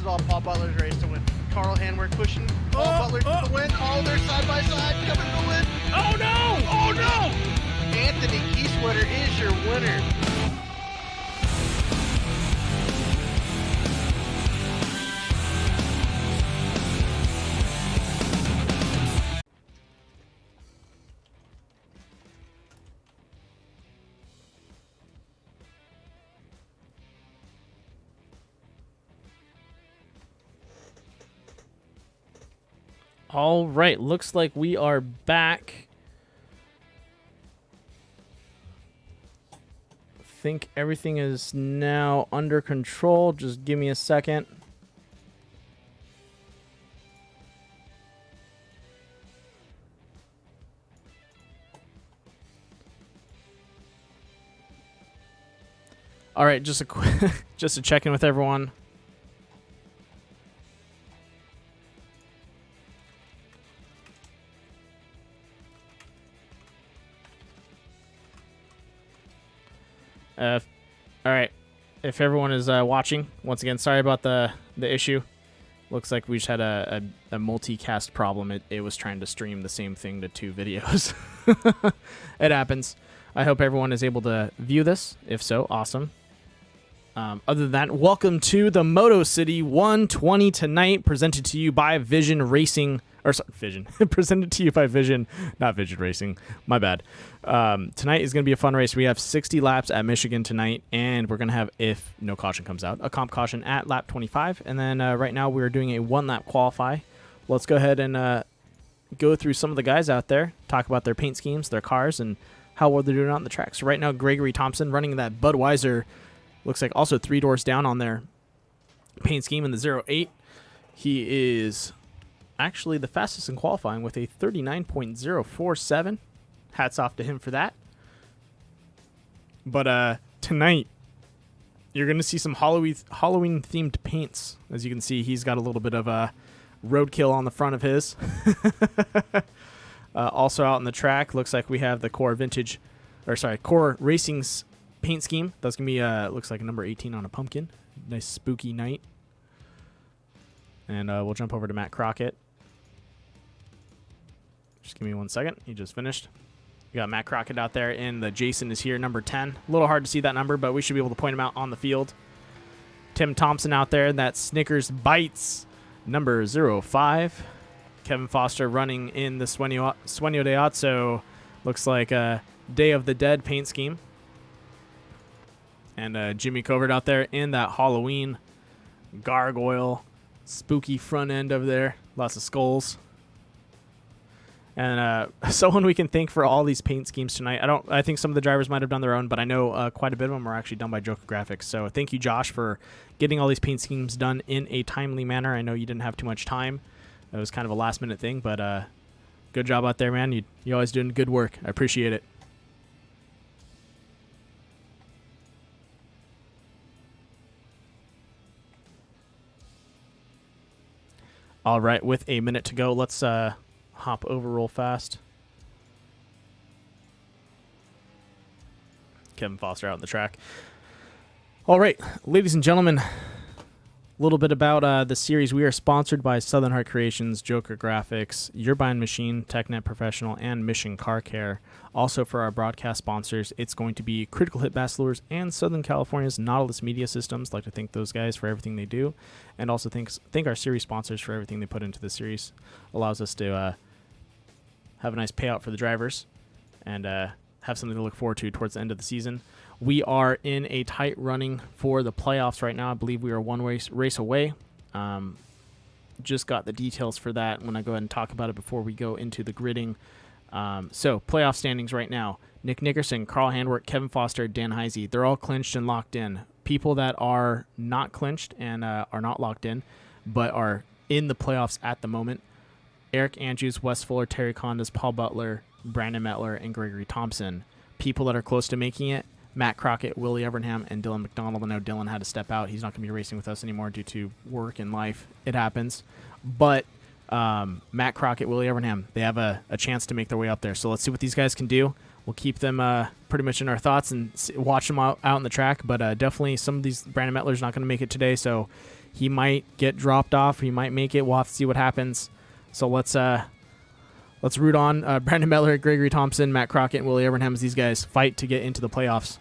is all Paul Butler's race to win. Carl Handwerk pushing Paul Butler to the win. Oh, they're side by side coming to the win. Oh no! Oh no! Anthony Kieswetter is your winner. All right, looks like we are back. I think everything is now under control. Just give me a second. All right, just a quick, just to check in with everyone. All right, if everyone is watching, once again, sorry about the issue. Looks like we just had a multicast problem. It was trying to stream the same thing to two videos. It happens. I hope everyone is able to view this. If so, awesome. Other than that, welcome to the Moto City 120 tonight, presented to you by Vision Racing. Or sorry, Vision. Presented to you by Vision, not Vision Racing. My bad. Tonight is going to be a fun race. We have 60 laps at Michigan tonight, and we're going to have, if no caution comes out, a comp caution at lap 25. And then right now we're doing a one-lap qualify. Let's go ahead and go through some of the guys out there, talk about their paint schemes, their cars, and how well they're doing on the track. So right now, Gregory Thompson running that Budweiser, looks like also 3 doors down on their paint scheme in the 08. He is actually the fastest in qualifying with a 39.047. Hats off to him for that. But tonight, you're going to see some Halloween-themed paints. As you can see, he's got a little bit of a roadkill on the front of his. Also out on the track, looks like we have the Core Racing's paint scheme. That's going to be, looks like a number 18 on a pumpkin. Nice spooky night. And we'll jump over to Matt Crockett. Just give me 1 second. He just finished. We got Matt Crockett out there, and the Jason is here, number 10. A little hard to see that number, but we should be able to point him out on the field. Tim Thompson out there, that Snickers Bites, number 05. Kevin Foster running in the Sueño de Otso, looks like a Day of the Dead paint scheme. And Jimmy Covert out there in that Halloween gargoyle, spooky front end over there. Lots of skulls. And someone we can thank for all these paint schemes tonight. I think some of the drivers might have done their own, but I know quite a bit of them are actually done by Joker Graphics. So thank you, Josh, for getting all these paint schemes done in a timely manner. I know you didn't have too much time. It was kind of a last-minute thing, but good job out there, man. You're always doing good work. I appreciate it. All right, with a minute to go, let's hop over real fast. Kevin Foster out on the track. All right, ladies and gentlemen, a little bit about the series. We are sponsored by Southern Heart Creations, Joker Graphics, Your Buying Machine, TechNet Professional, and Mission Car Care. Also for our broadcast sponsors, it's going to be Critical Hit Bass and Southern California's Nautilus Media Systems. I'd like to thank those guys for everything they do, and also thank our series sponsors for everything they put into the series. Allows us to have a nice payout for the drivers and have something to look forward to towards the end of the season. We are in a tight running for the playoffs right now. I believe we are one race away. Just got the details for that when I go ahead and talk about it before we go into the gridding. So playoff standings right now. Nick Nickerson, Carl Handwerk, Kevin Foster, Dan Heisey. They're all clinched and locked in. People that are not clinched and are not locked in but are in the playoffs at the moment: Eric Andrews, Wes Fuller, Terry Condas, Paul Butler, Brandon Mettler, and Gregory Thompson. People that are close to making it: Matt Crockett, Willie Evernham, and Dylan McDonald. I know Dylan had to step out. He's not going to be racing with us anymore due to work and life. It happens. But Matt Crockett, Willie Evernham, they have a chance to make their way up there. So let's see what these guys can do. We'll keep them pretty much in our thoughts and watch him out in the track. But definitely some of these Brandon Mettler's not going to make it today, so he might get dropped off. He might make it. We'll have to see what happens. So let's root on Brandon Mettler, Gregory Thompson, Matt Crockett, and Willie Abraham as these guys fight to get into the playoffs.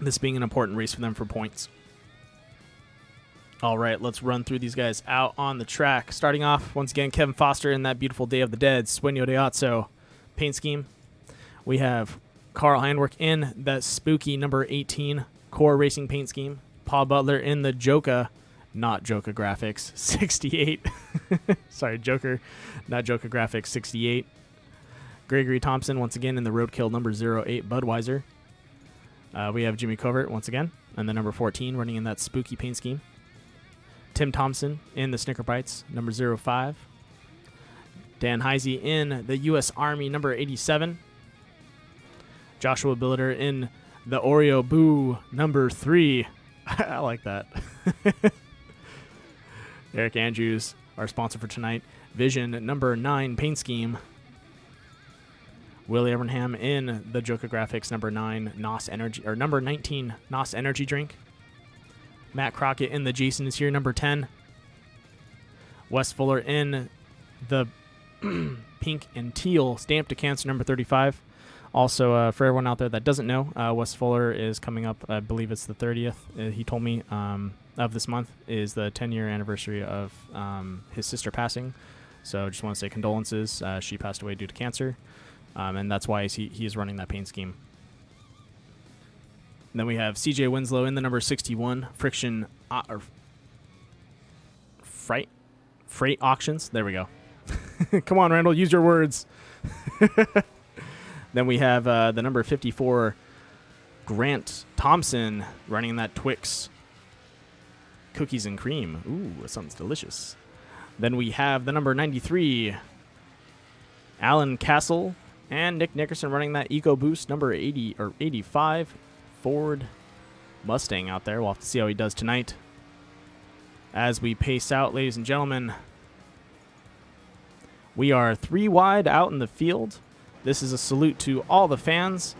This being an important race for them for points. All right, let's run through these guys out on the track. Starting off, once again, Kevin Foster in that beautiful Day of the Dead, Sueño de Otso paint scheme. We have Carl Handwerk in that spooky number 18 Core Racing paint scheme. Paul Butler in the Joker, not Joker Graphics, 68. Sorry, Joker, not Joker Graphics, 68. Gregory Thompson, once again, in the Roadkill number 08 Budweiser. We have Jimmy Covert, once again, and the number 14 running in that spooky paint scheme. Tim Thompson in the Snicker Bites, number 05. Dan Heisey in the U.S. Army, number 87. Joshua Billiter in the Oreo Boo, number 3. I like that. Eric Andrews, our sponsor for tonight. Vision, number 9 paint scheme. Willie Abraham in the Joker Graphics, number 9 NOS Energy, or number 19 NOS Energy Drink. Matt Crockett in the Jason is here, number 10. Wes Fuller in the pink and teal Stamp to Cancer, number 35. Also, for everyone out there that doesn't know, Wes Fuller is coming up, I believe it's the 30th, he told me, of this month, is the 10-year anniversary of his sister passing. So just want to say condolences. She passed away due to cancer, and that's why he is running that paint scheme. Then we have CJ Winslow in the number 61 Friction Freight Auctions. There we go. Come on, Randall, use your words. Then we have the number 54 Grant Thompson running that Twix Cookies and Cream. Ooh, that sounds delicious. Then we have the number 93 Alan Castle and Nick Nickerson running that EcoBoost number 80 or 85 Ford Mustang out there. We'll have to see how he does tonight. As we pace out, ladies and gentlemen, we are 3 wide out in the field. This is a salute to all the fans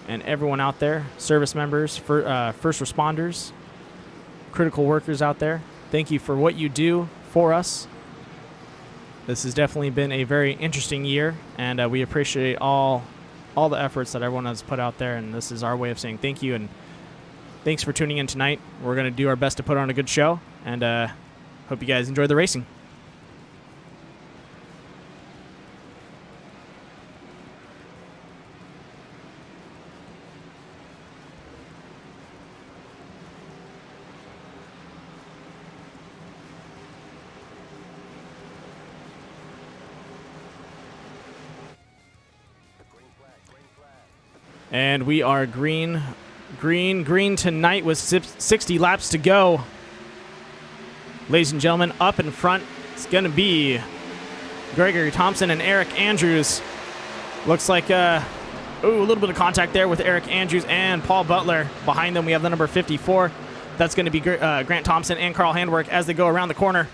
and everyone out there, service members, first responders, critical workers out there. Thank you for what you do for us. This has definitely been a very interesting year, and we appreciate all the efforts that everyone has put out there, and this is our way of saying thank you, and thanks for tuning in tonight. We're going to do our best to put on a good show, and hope you guys enjoy the racing. And we are green tonight with 60 laps to go. Ladies and gentlemen, up in front, it's going to be Gregory Thompson and Eric Andrews. Looks like a little bit of contact there with Eric Andrews and Paul Butler. Behind them, we have the number 54. That's going to be Grant Thompson and Carl Handwerk as they go around the corner.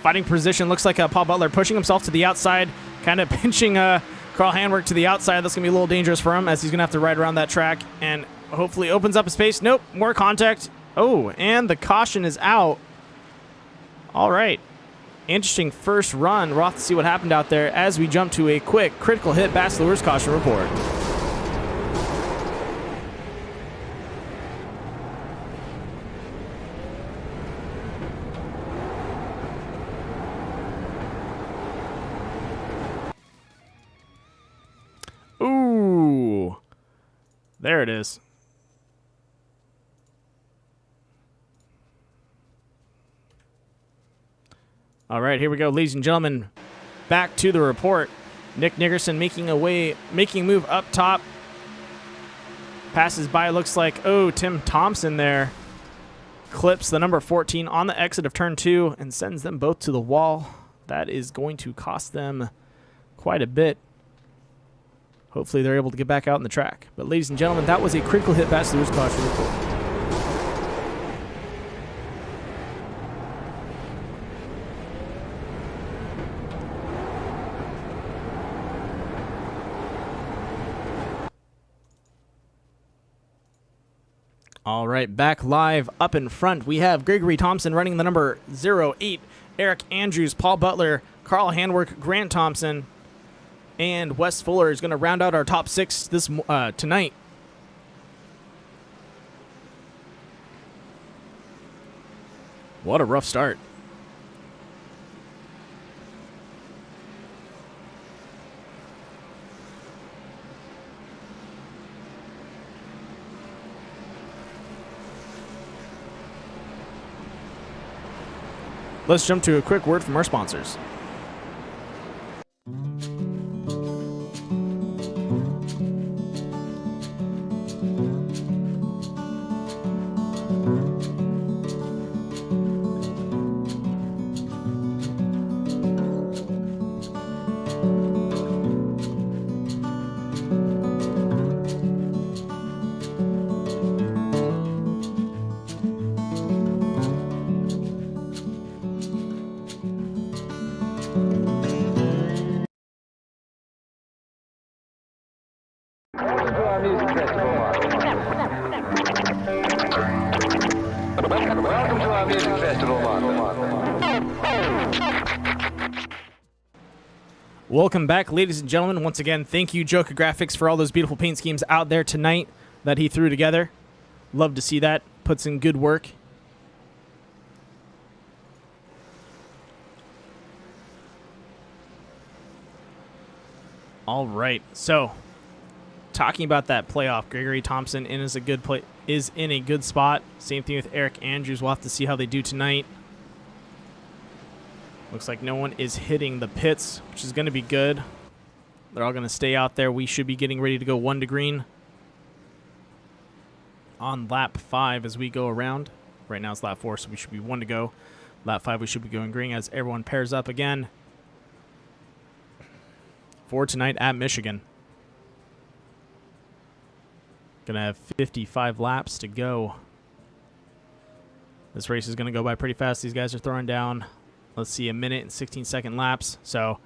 Fighting position, looks like Paul Butler pushing himself to the outside, kind of pinching Carl Handwerk to the outside. That's going to be a little dangerous for him as he's going to have to ride around that track and hopefully opens up a space. Nope, more contact. Oh, and the caution is out. All right. Interesting first run. We'll have to see what happened out there as we jump to a quick critical hit Bass Lures caution report. Ooh. There it is. All right, here we go, ladies and gentlemen. Back to the report. Nick Nickerson making a move up top. Passes by, looks like, Tim Thompson there. Clips the number 14 on the exit of turn 2 and sends them both to the wall. That is going to cost them quite a bit. Hopefully they're able to get back out on the track. But ladies and gentlemen, that was a critical hit Bass Lures caution report. All right, back live up in front. We have Gregory Thompson running the number 08, Eric Andrews, Paul Butler, Carl Handwerk, Grant Thompson, and Wes Fuller is going to round out our top 6 this tonight. What a rough start. Let's jump to a quick word from our sponsors. Welcome to our music festival, Welcome back, ladies and gentlemen. Once again, thank you, Joker Graphics, for all those beautiful paint schemes out there tonight that he threw together. Love to see that. Puts in good work. All right, so talking about that playoff, Gregory Thompson is in a good spot. Same thing with Eric Andrews. We'll have to see how they do tonight. Looks like no one is hitting the pits, which is going to be good. They're all going to stay out there. We should be getting ready to go 1 to green on lap 5 as we go around. Right now it's lap 4, so we should be 1 to go. Lap 5 we should be going green as everyone pairs up again for tonight at Michigan. Gonna have 55 laps to go. This race is gonna go by pretty fast. These guys are throwing down, let's see, 1 minute and 16-second laps. So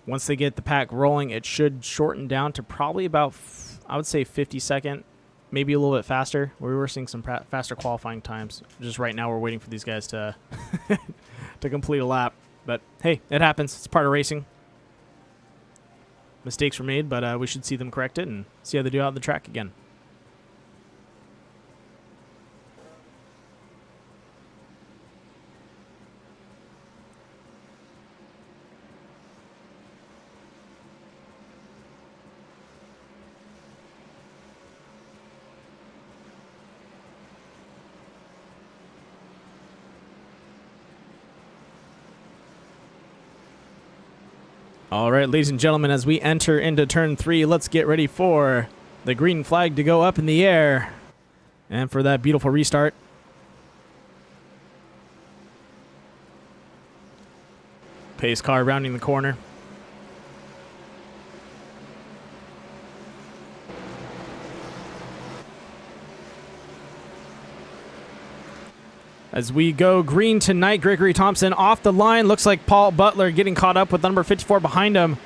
once they get the pack rolling, it should shorten down to probably about, I would say, 50-second, maybe a little bit faster. We were seeing some faster qualifying times. Just right now we're waiting for these guys to to complete a lap. But hey, it happens. It's part of racing. Mistakes were made, but we should see them corrected and see how they do out on the track again. All right, ladies and gentlemen, as we enter into turn 3, let's get ready for the green flag to go up in the air and for that beautiful restart. Pace car rounding the corner. As we go green tonight, Gregory Thompson off the line. Looks like Paul Butler getting caught up with number 54 behind him.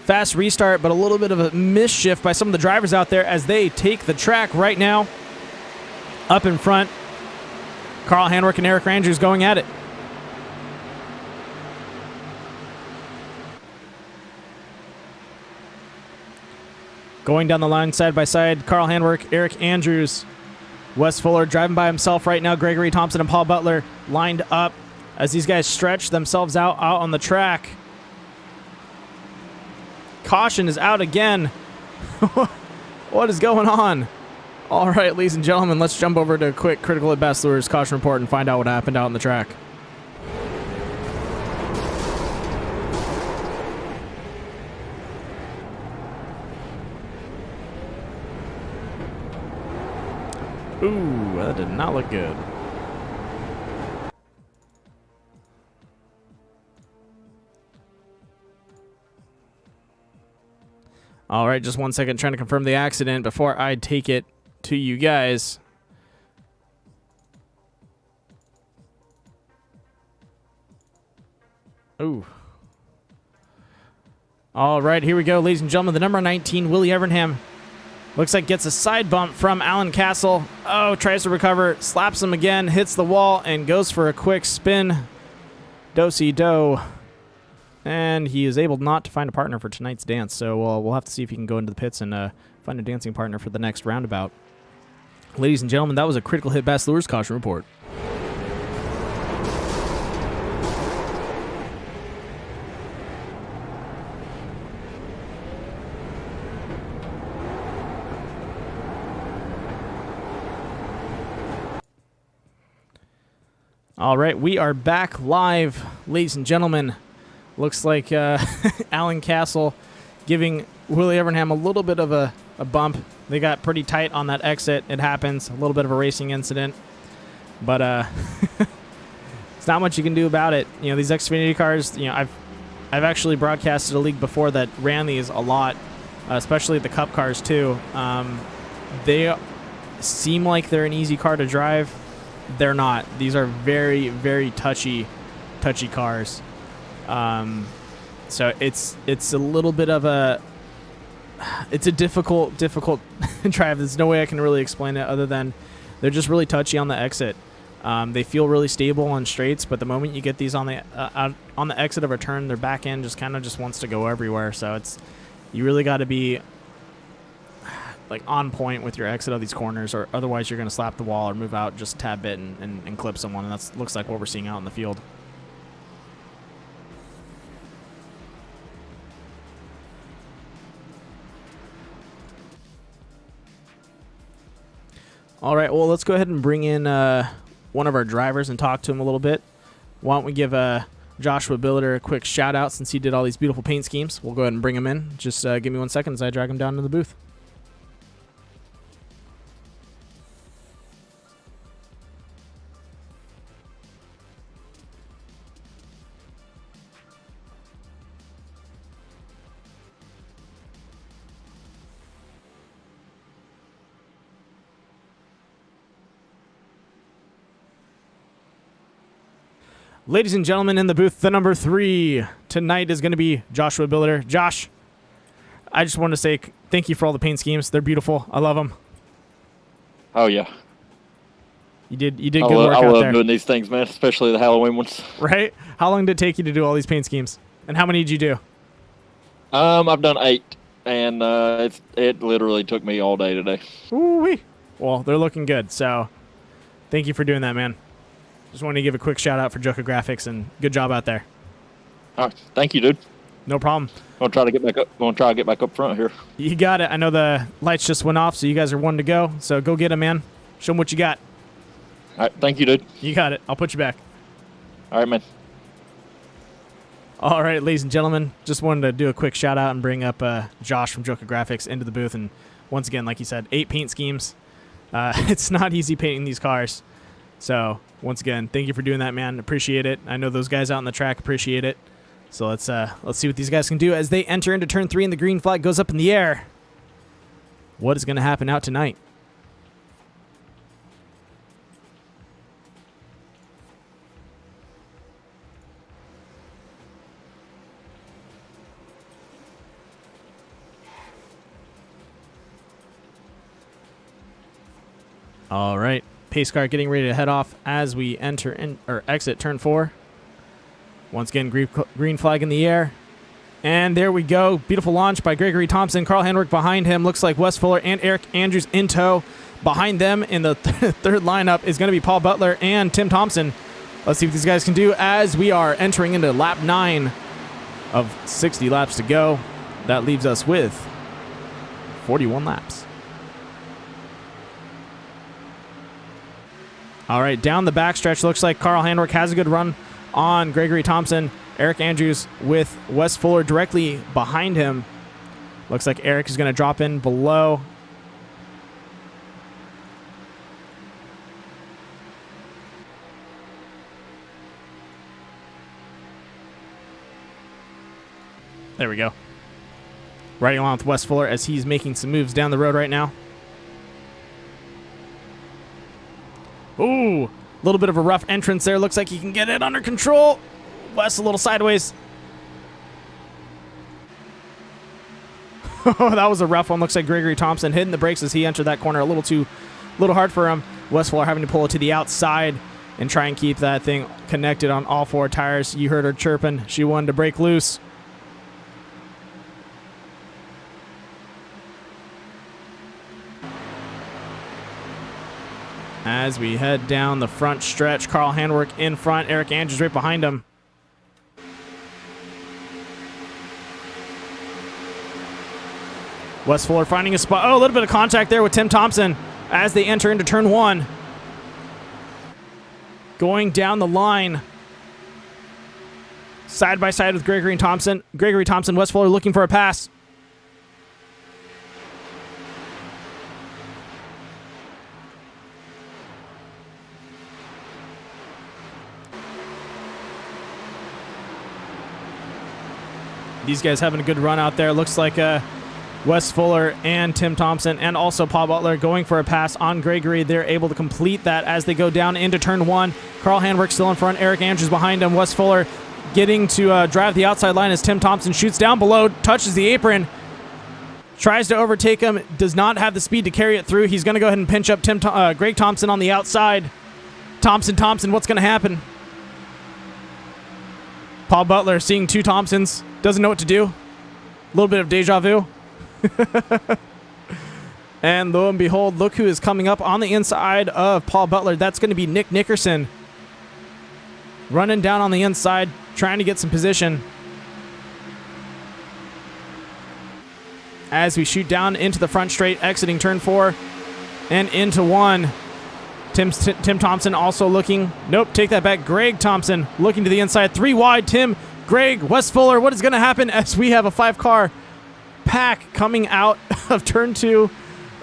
Fast restart, but a little bit of a misshift by some of the drivers out there as they take the track right now. Up in front, Carl Handwerk and Eric Andrews going at it. Going down the line side by side, Carl Handwerk, Eric Andrews. Wes Fuller driving by himself right now. Gregory Thompson and Paul Butler lined up as these guys stretch themselves out on the track. Caution is out again. What is going on? All right, ladies and gentlemen, let's jump over to a quick Critical at Best Lures caution report and find out what happened out on the track. Ooh, that did not look good. All right, just 1 second, trying to confirm the accident before I take it to you guys. Ooh. All right, here we go, ladies and gentlemen. The number 19, Willie Evernham, Looks like gets a side bump from Alan Castle. Oh, tries to recover, slaps him again, hits the wall, and goes for a quick spin. Do-si-do. And he is able not to find a partner for tonight's dance, so we'll have to see if he can go into the pits and find a dancing partner for the next roundabout. Ladies and gentlemen, that was a critical hit Bass Lures Caution Report. All right, we are back live, ladies and gentlemen. Looks like Alan Castle giving Willie Evernham a little bit of a bump. They got pretty tight on that exit. It happens. A little bit of a racing incident. But it's not much you can do about it. You know, these Xfinity cars, you know, I've actually broadcasted a league before that ran these a lot, especially the Cup cars too. They seem like they're an easy car to drive. They're not. These are very, very touchy cars. So it's a little bit of a difficult drive. There's no way I can really explain it other than they're just really touchy on the exit. They feel really stable on straights, but the moment you get these on the exit of a turn, their back end just kind of just wants to go everywhere. So you really got to be like on point with your exit of these corners, or otherwise you're going to slap the wall or move out just a tad bit and clip someone, and that looks like what we're seeing out in the field. All right, well, let's go ahead and bring in one of our drivers and talk to him a little bit. Why don't we give Joshua Billiter a quick shout out since he did all these beautiful paint schemes. We'll go ahead and bring him in. Just give me 1 second as I drag him down to the booth. Ladies and gentlemen, in the booth, the number 3 tonight is going to be Joshua Billiter. Josh, I just want to say thank you for all the paint schemes. They're beautiful. I love them. Oh yeah, you did good work out there. I love doing these things, man, especially the Halloween ones. Right? How long did it take you to do all these paint schemes, and how many did you do? I've done 8, and it literally took me all day today. Ooh-wee. Well, they're looking good. So, thank you for doing that, man. Just wanted to give a quick shout out for Joker Graphics, and good job out there. All right, thank you, dude. No problem. I'm gonna try to get back up front here. You got it. I know the lights just went off, so you guys are one to go. So go get them, man. Show them what you got. All right, thank you, dude. You got it. I'll put you back. All right, man. All right, ladies and gentlemen, just wanted to do a quick shout out and bring up Josh from Joker Graphics into the booth. And once again, like you said, 8 paint schemes. It's not easy painting these cars. So once again, thank you for doing that, man. Appreciate it. I know those guys out on the track appreciate it. So let's see what these guys can do as they enter into turn 3 and the green flag goes up in the air. What is going to happen out tonight? All right. Pace car getting ready to head off as we enter in or exit turn 4. Once again, green flag in the air. And there we go. Beautiful launch by Gregory Thompson. Carl Handwerk behind him. Looks like Wes Fuller and Eric Andrews in tow. Behind them in the third lineup is going to be Paul Butler and Tim Thompson. Let's see what these guys can do as we are entering into lap 9 of 60 laps to go. That leaves us with 41 laps. All right, down the backstretch, looks like Carl Handwerk has a good run on Gregory Thompson. Eric Andrews with Wes Fuller directly behind him. Looks like Eric is going to drop in below. There we go. Riding along with Wes Fuller as he's making some moves down the road right now. Ooh, a little bit of a rough entrance there. Looks like he can get it under control. Wes a little sideways. That was a rough one. Looks like Gregory Thompson hitting the brakes as he entered that corner a little hard for him. Wes Fuller having to pull it to the outside and try and keep that thing connected on all 4 tires. You heard her chirping. She wanted to break loose. As we head down the front stretch, Carl Handwerk in front, Eric Andrews right behind him. Wes Fuller finding a spot. Oh, a little bit of contact there with Tim Thompson as they enter into turn 1. Going down the line. Side by side with Gregory Thompson. Gregory Thompson, Wes Fuller looking for a pass. These guys having a good run out there. Looks like Wes Fuller and Tim Thompson and also Paul Butler going for a pass on Gregory. They're able to complete that as they go down into turn 1. Carl Handwerk still in front. Eric Andrews behind him. Wes Fuller getting to drive the outside line as Tim Thompson shoots down below, touches the apron, tries to overtake him, does not have the speed to carry it through. He's going to go ahead and pinch up Greg Thompson on the outside. Thompson, what's going to happen? Paul Butler seeing 2 Thompsons, doesn't know what to do. A little bit of deja vu. And lo and behold, look who is coming up on the inside of Paul Butler. That's going to be Nick Nickerson. Running down on the inside, trying to get some position. As we shoot down into the front straight, exiting turn 4 and into 1. Tim Thompson also looking. Nope, take that back. Greg Thompson looking to the inside. 3 wide. Tim, Greg, Wes Fuller. What is going to happen as we have a 5-car pack coming out of turn 2?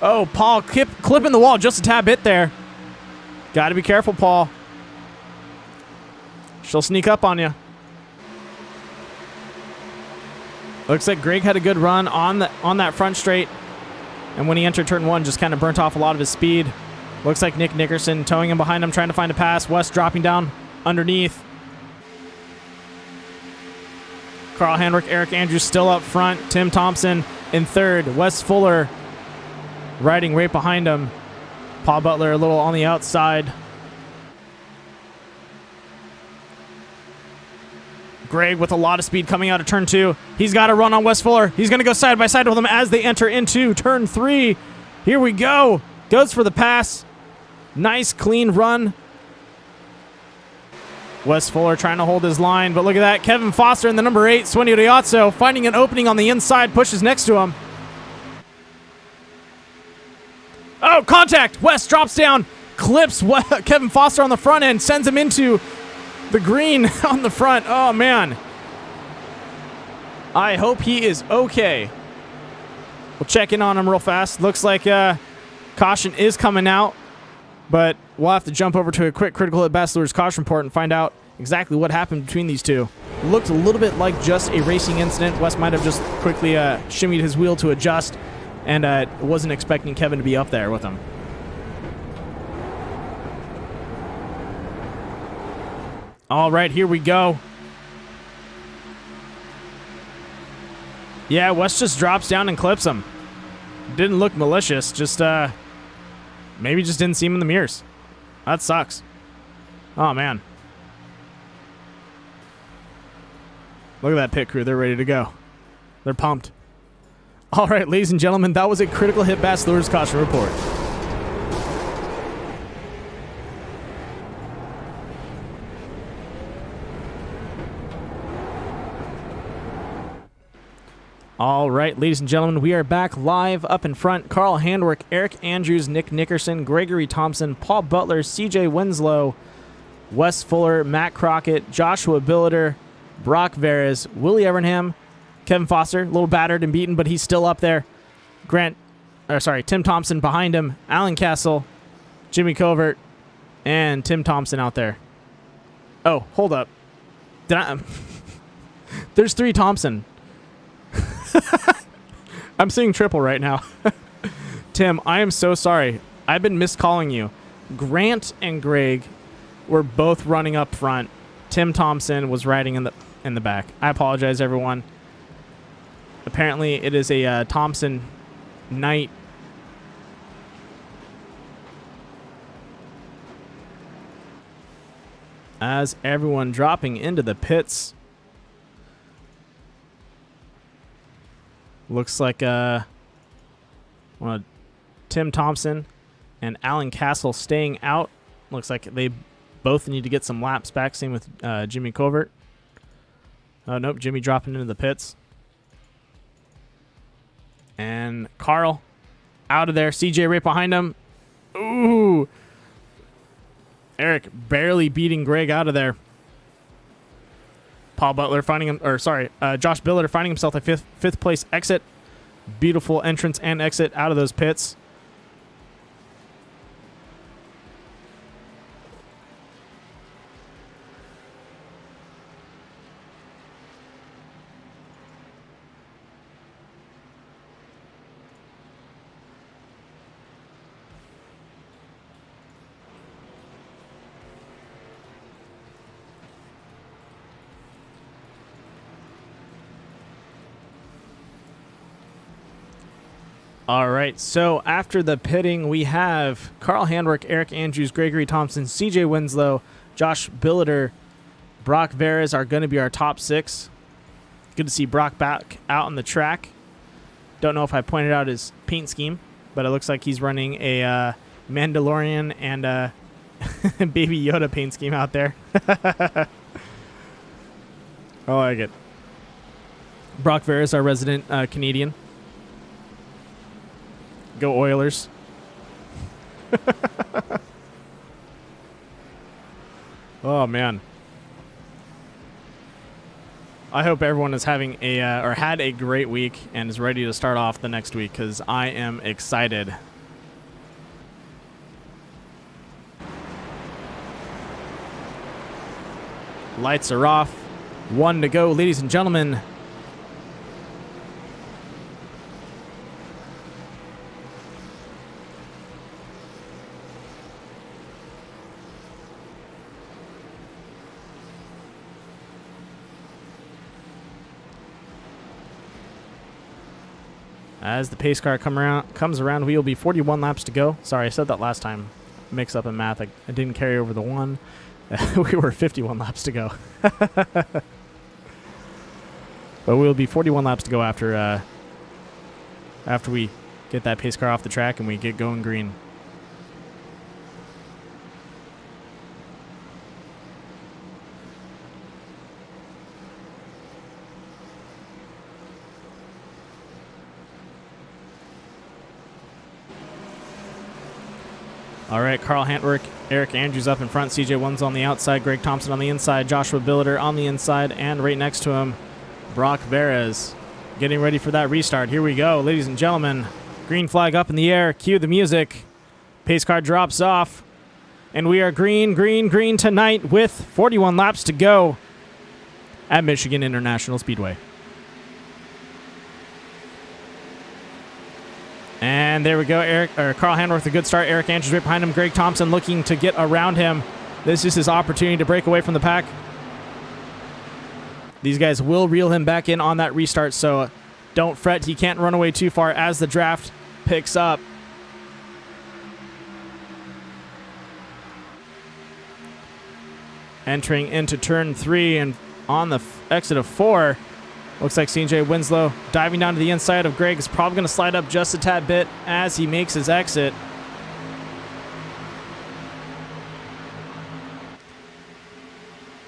Oh, Paul clipping the wall just a tad bit there. Got to be careful, Paul. She'll sneak up on you. Looks like Greg had a good run on that front straight. And when he entered turn 1, just kind of burnt off a lot of his speed. Looks like Nick Nickerson towing him behind him, trying to find a pass. Wes dropping down underneath. Carl Handwerk, Eric Andrews still up front. Tim Thompson in third. Wes Fuller riding right behind him. Paul Butler a little on the outside. Greg with a lot of speed coming out of turn 2. He's got to run on Wes Fuller. He's going to go side by side with him as they enter into turn 3. Here we go. Goes for the pass. Nice, clean run. Wes Fuller trying to hold his line, but look at that. Kevin Foster in the number 8, Swenny Riazzo, finding an opening on the inside, pushes next to him. Oh, contact! Wes drops down, clips Kevin Foster on the front end, sends him into the green on the front. Oh, man. I hope he is okay. We'll check in on him real fast. Looks like caution is coming out, but we'll have to jump over to a quick critical hit Bachelor's caution report and find out exactly what happened between these two. It looked a little bit like just a racing incident. Wes might have just quickly shimmied his wheel to adjust and wasn't expecting Kevin to be up there with him. All right, here we go. Yeah, Wes just drops down and clips him. Didn't look malicious, just maybe just didn't see him in the mirrors. That sucks. Oh, man. Look at that pit crew. They're ready to go. They're pumped. All right, ladies and gentlemen, that was a critical hit Bachelor's caution report. All right, ladies and gentlemen, we are back live up in front. Carl Handwerk, Eric Andrews, Nick Nickerson, Gregory Thompson, Paul Butler, CJ Winslow, Wes Fuller, Matt Crockett, Joshua Billiter, Brock Veres, Willie Evernham, Kevin Foster, a little battered and beaten, but he's still up there. Tim Thompson behind him, Alan Castle, Jimmy Covert, and Tim Thompson out there. Oh, hold up. There's 3 Thompson. I'm seeing triple right now. Tim, I am so sorry. I've been miscalling you. Grant and Greg were both running up front. Tim Thompson was riding in the back. I apologize, everyone. Apparently, it is a Thompson Knight. As everyone dropping into the pits. Looks like Tim Thompson and Alan Castle staying out. Looks like they both need to get some laps back. Same with Jimmy Covert. Oh, nope. Jimmy dropping into the pits. And Carl out of there. CJ right behind him. Ooh. Eric barely beating Greg out of there. Paul Butler finding him, Josh Billiter finding himself a fifth place exit. Beautiful entrance and exit out of those pits. All right, so after the pitting, we have Carl Handwerk, Eric Andrews, Gregory Thompson, CJ Winslow, Josh Billiter, Brock Veres are going to be our top 6. Good to see Brock back out on the track. Don't know if I pointed out his paint scheme, but it looks like he's running a Mandalorian and a Baby Yoda paint scheme out there. I like it. Brock Veres, our resident Canadian. Go Oilers. Oh, man. I hope everyone is having or had a great week and is ready to start off the next week, because I am excited. Lights are off. 1 to go, ladies and gentlemen. As the pace car comes around, we will be 41 laps to go. Sorry, I said that last time. Mix up in math. I didn't carry over the 1. We were 51 laps to go. But we'll be 41 laps to go after we get that pace car off the track and we get going green. All right, Carl Handwerk, Eric Andrews up in front, CJ Winslow on the outside, Greg Thompson on the inside, Joshua Billiter on the inside, and right next to him, Brock Veres. Getting ready for that restart. Here we go, ladies and gentlemen. Green flag up in the air. Cue the music. Pace car drops off. And we are green, green, green tonight with 41 laps to go at Michigan International Speedway. And there we go. Carl Handwerk, a good start. Eric Andrews right behind him. Greg Thompson looking to get around him. This is his opportunity to break away from the pack. These guys will reel him back in on that restart, so don't fret. He can't run away too far as the draft picks up. Entering into turn 3 and on the exit of 4. Looks like CJ Winslow diving down to the inside of Greg is probably going to slide up just a tad bit as he makes his exit.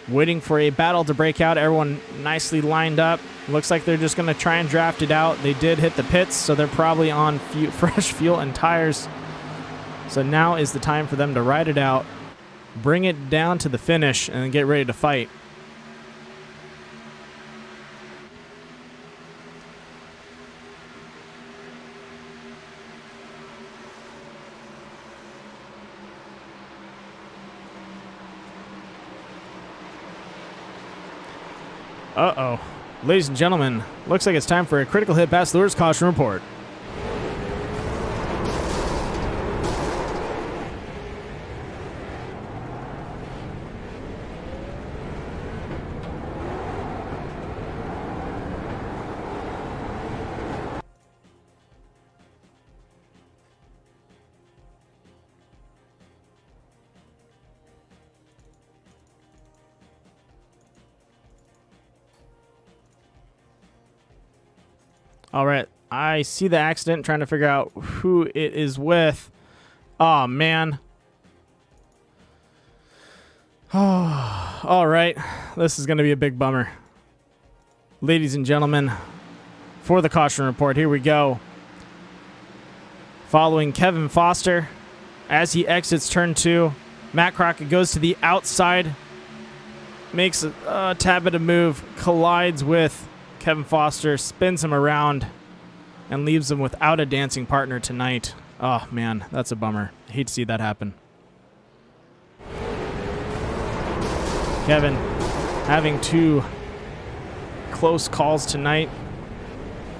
Waiting for a battle to break out. Everyone nicely lined up. Looks like they're just going to try and draft it out. They did hit the pits, so they're probably on fresh fuel and tires. So now is the time for them to ride it out, bring it down to the finish, and then get ready to fight. Uh-oh. Ladies and gentlemen, looks like it's time for a critical hit pass lures caution report. All right. I see the accident, trying to figure out who it is with. Oh, man. Oh, all right. This is going to be a big bummer. Ladies and gentlemen, for the caution report, here we go. Following Kevin Foster, as he exits turn 2, Matt Crockett goes to the outside, makes a tad bit of move, collides with Kevin Foster, spins him around, and leaves him without a dancing partner tonight. Oh, man, that's a bummer. I hate to see that happen. Kevin having 2 close calls tonight.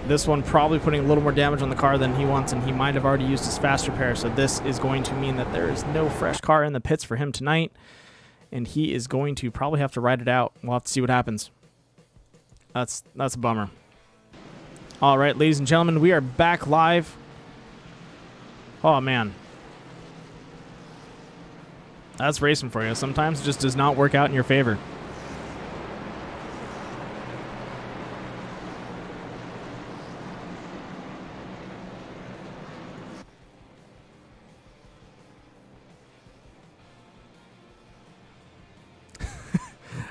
This one probably putting a little more damage on the car than he wants, and he might have already used his fast repair, so this is going to mean that there is no fresh car in the pits for him tonight, and he is going to probably have to ride it out. We'll have to see what happens. That's a bummer. All right, ladies and gentlemen, we are back live. Oh, man. That's racing for you. Sometimes it just does not work out in your favor.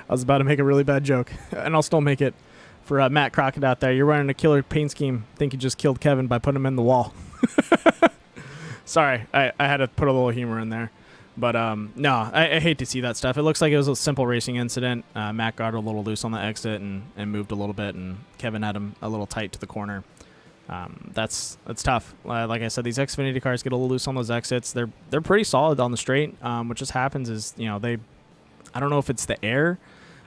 I was about to make a really bad joke, and I'll still make it for Matt Crockett out there. You're running a killer paint scheme. Think you just killed Kevin by putting him in the wall. Sorry, I had to put a little humor in there. But, no, I hate to see that stuff. It looks like it was a simple racing incident. Matt got a little loose on the exit and moved a little bit, and Kevin had him a little tight to the corner. That's tough. Like I said, these Xfinity cars get a little loose on those exits. They're pretty solid on the straight. What just happens is, you know, I don't know if it's the air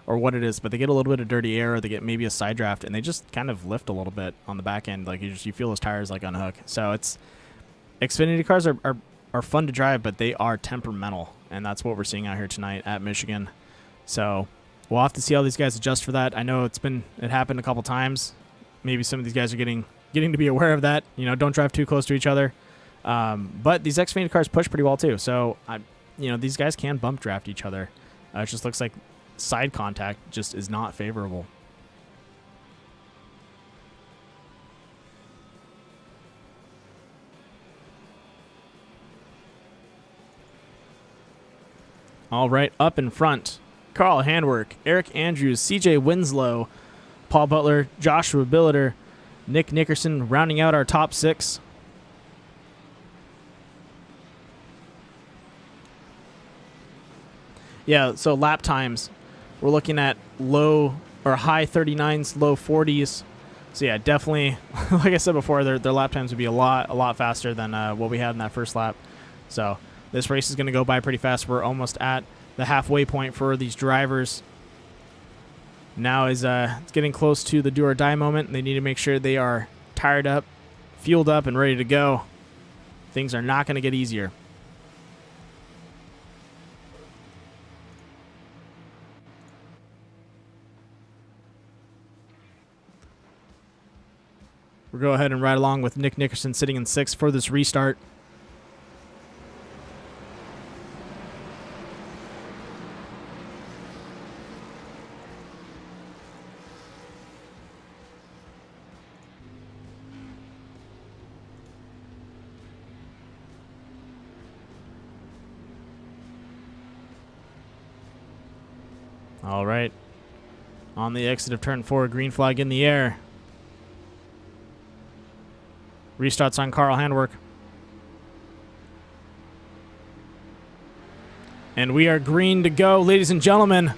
or what it is, but they get a little bit of dirty air, or they get maybe a side draft, and they just kind of lift a little bit on the back end. Like you feel those tires like unhook. So Xfinity cars are fun to drive, but they are temperamental, and that's what we're seeing out here tonight at Michigan. So we'll have to see how these guys adjust for that. I know it happened a couple times. Maybe some of these guys are getting to be aware of that. You know, don't drive too close to each other. But these Xfinity cars push pretty well too. So these guys can bump draft each other. It just looks like side contact just is not favorable. All right, up in front, Carl Handwerk, Eric Andrews, CJ Winslow, Paul Butler, Joshua Billiter, Nick Nickerson, rounding out our top 6. Yeah, so lap times, we're looking at low or high 39s, low 40s. So yeah, definitely, like I said before, their lap times would be a lot faster than what we had in that first lap. So this race is going to go by pretty fast. We're almost at the halfway point for these drivers. Now is it's getting close to the do or die moment. They need to make sure they are tired up, fueled up, and ready to go. Things are not going to get easier. We'll go ahead and ride along with Nick Nickerson sitting in 6th for this restart. All right. On the exit of turn 4, green flag in the air. Restarts on Carl Handwerk. And we are green to go, ladies and gentlemen.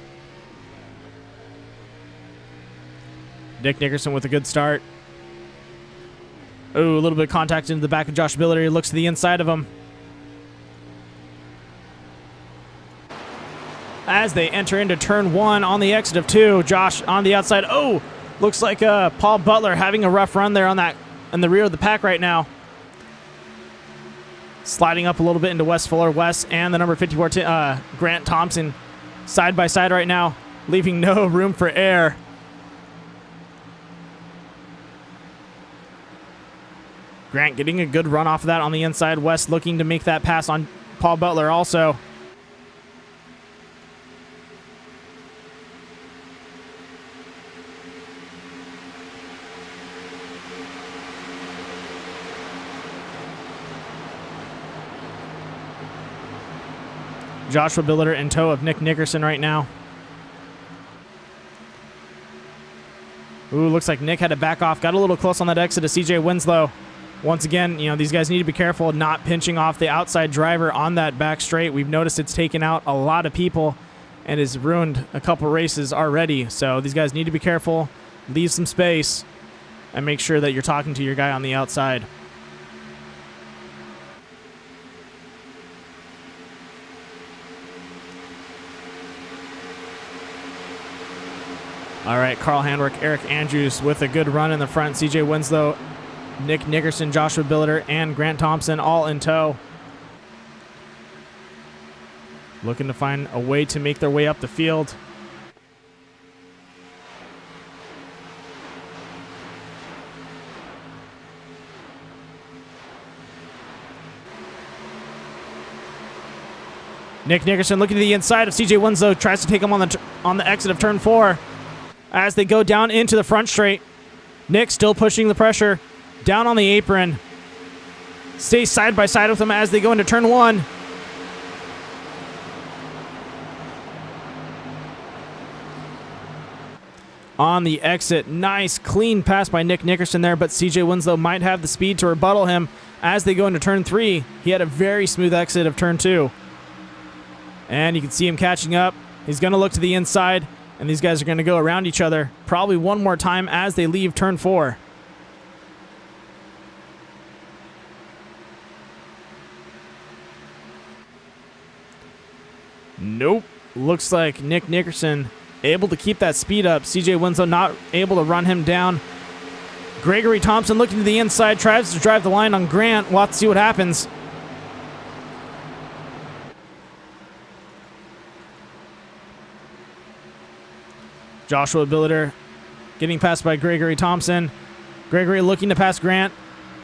Nick Nickerson with a good start. Ooh, a little bit of contact into the back of Josh Billiter. He looks to the inside of him. As they enter into turn 1 on the exit of 2, Josh on the outside. Oh, looks like Paul Butler having a rough run there on that in the rear of the pack right now. Sliding up a little bit into Wes Fuller. Wes and the number 54 Grant Thompson side by side right now, leaving no room for air. Grant getting a good run off of that on the inside. Wes looking to make that pass on Paul Butler also. Joshua Billiter in tow of Nick Nickerson right now. Ooh, looks like Nick had to back off. Got a little close on that exit of CJ Winslow. Once again, you know, these guys need to be careful not pinching off the outside driver on that back straight. We've noticed it's taken out a lot of people and has ruined a couple races already. So these guys need to be careful, leave some space, and make sure that you're talking to your guy on the outside. All right, Carl Handwerk, Eric Andrews with a good run in the front. CJ Winslow, Nick Nickerson, Joshua Billiter, and Grant Thompson all in tow. Looking to find a way to make their way up the field. Nick Nickerson looking to the inside of CJ Winslow, tries to take him on the exit of turn 4. As they go down into the front straight, Nick still pushing the pressure down on the apron. Stays side by side with them as they go into turn 1. On the exit, nice clean pass by Nick Nickerson there, but CJ Winslow might have the speed to rebuttal him as they go into turn 3. He had a very smooth exit of turn 2. And you can see him catching up. He's going to look to the inside. And these guys are going to go around each other probably one more time as they leave turn 4. Nope. Looks like Nick Nickerson able to keep that speed up. CJ Winslow not able to run him down. Gregory Thompson looking to the inside, tries to drive the line on Grant. We'll have to see what happens. Joshua Billiter getting passed by Gregory Thompson. Gregory looking to pass Grant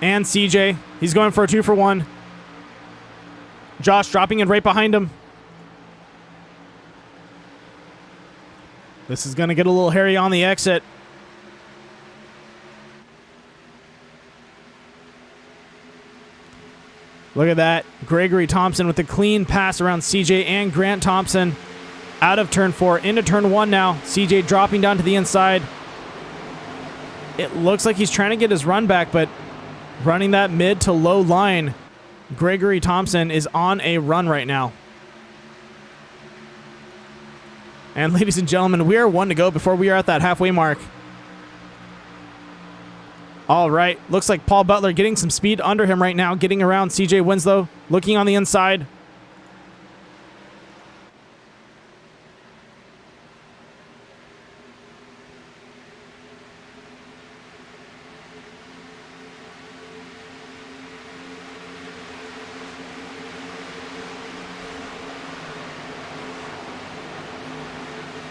and CJ. He's going for a 2-for-1. Josh dropping in right behind him. This is going to get a little hairy on the exit. Look at that. Gregory Thompson with a clean pass around CJ and Grant Thompson. Out of turn 4, into turn 1 now. CJ dropping down to the inside. It looks like he's trying to get his run back, but running that mid to low line, Gregory Thompson is on a run right now. And ladies and gentlemen, we are 1 to go before we are at that halfway mark. All right, looks like Paul Butler getting some speed under him right now, getting around CJ Winslow, looking on the inside.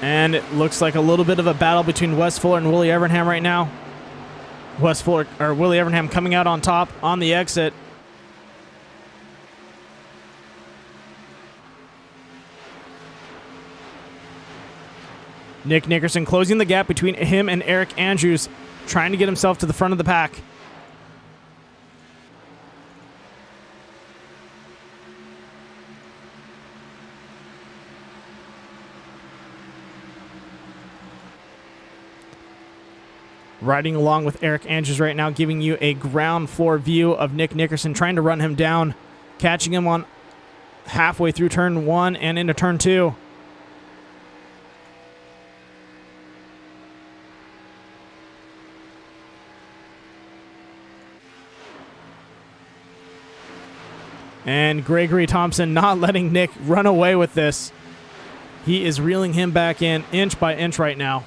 And it looks like a little bit of a battle between Wes Fuller and Willie Evernham right now. Willie Evernham coming out on top on the exit. Nick Nickerson closing the gap between him and Eric Andrews, trying to get himself to the front of the pack. Riding along with Eric Andrews right now, giving you a ground floor view of Nick Nickerson, trying to run him down, catching him on halfway through turn 1 and into turn 2. And Gregory Thompson not letting Nick run away with this. He is reeling him back in inch by inch right now.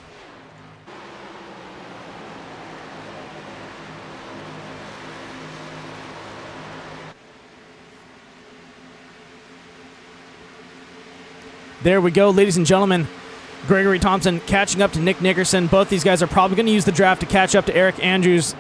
There we go, ladies and gentlemen. Gregory Thompson catching up to Nick Nickerson. Both these guys are probably going to use the draft to catch up to Eric Andrews.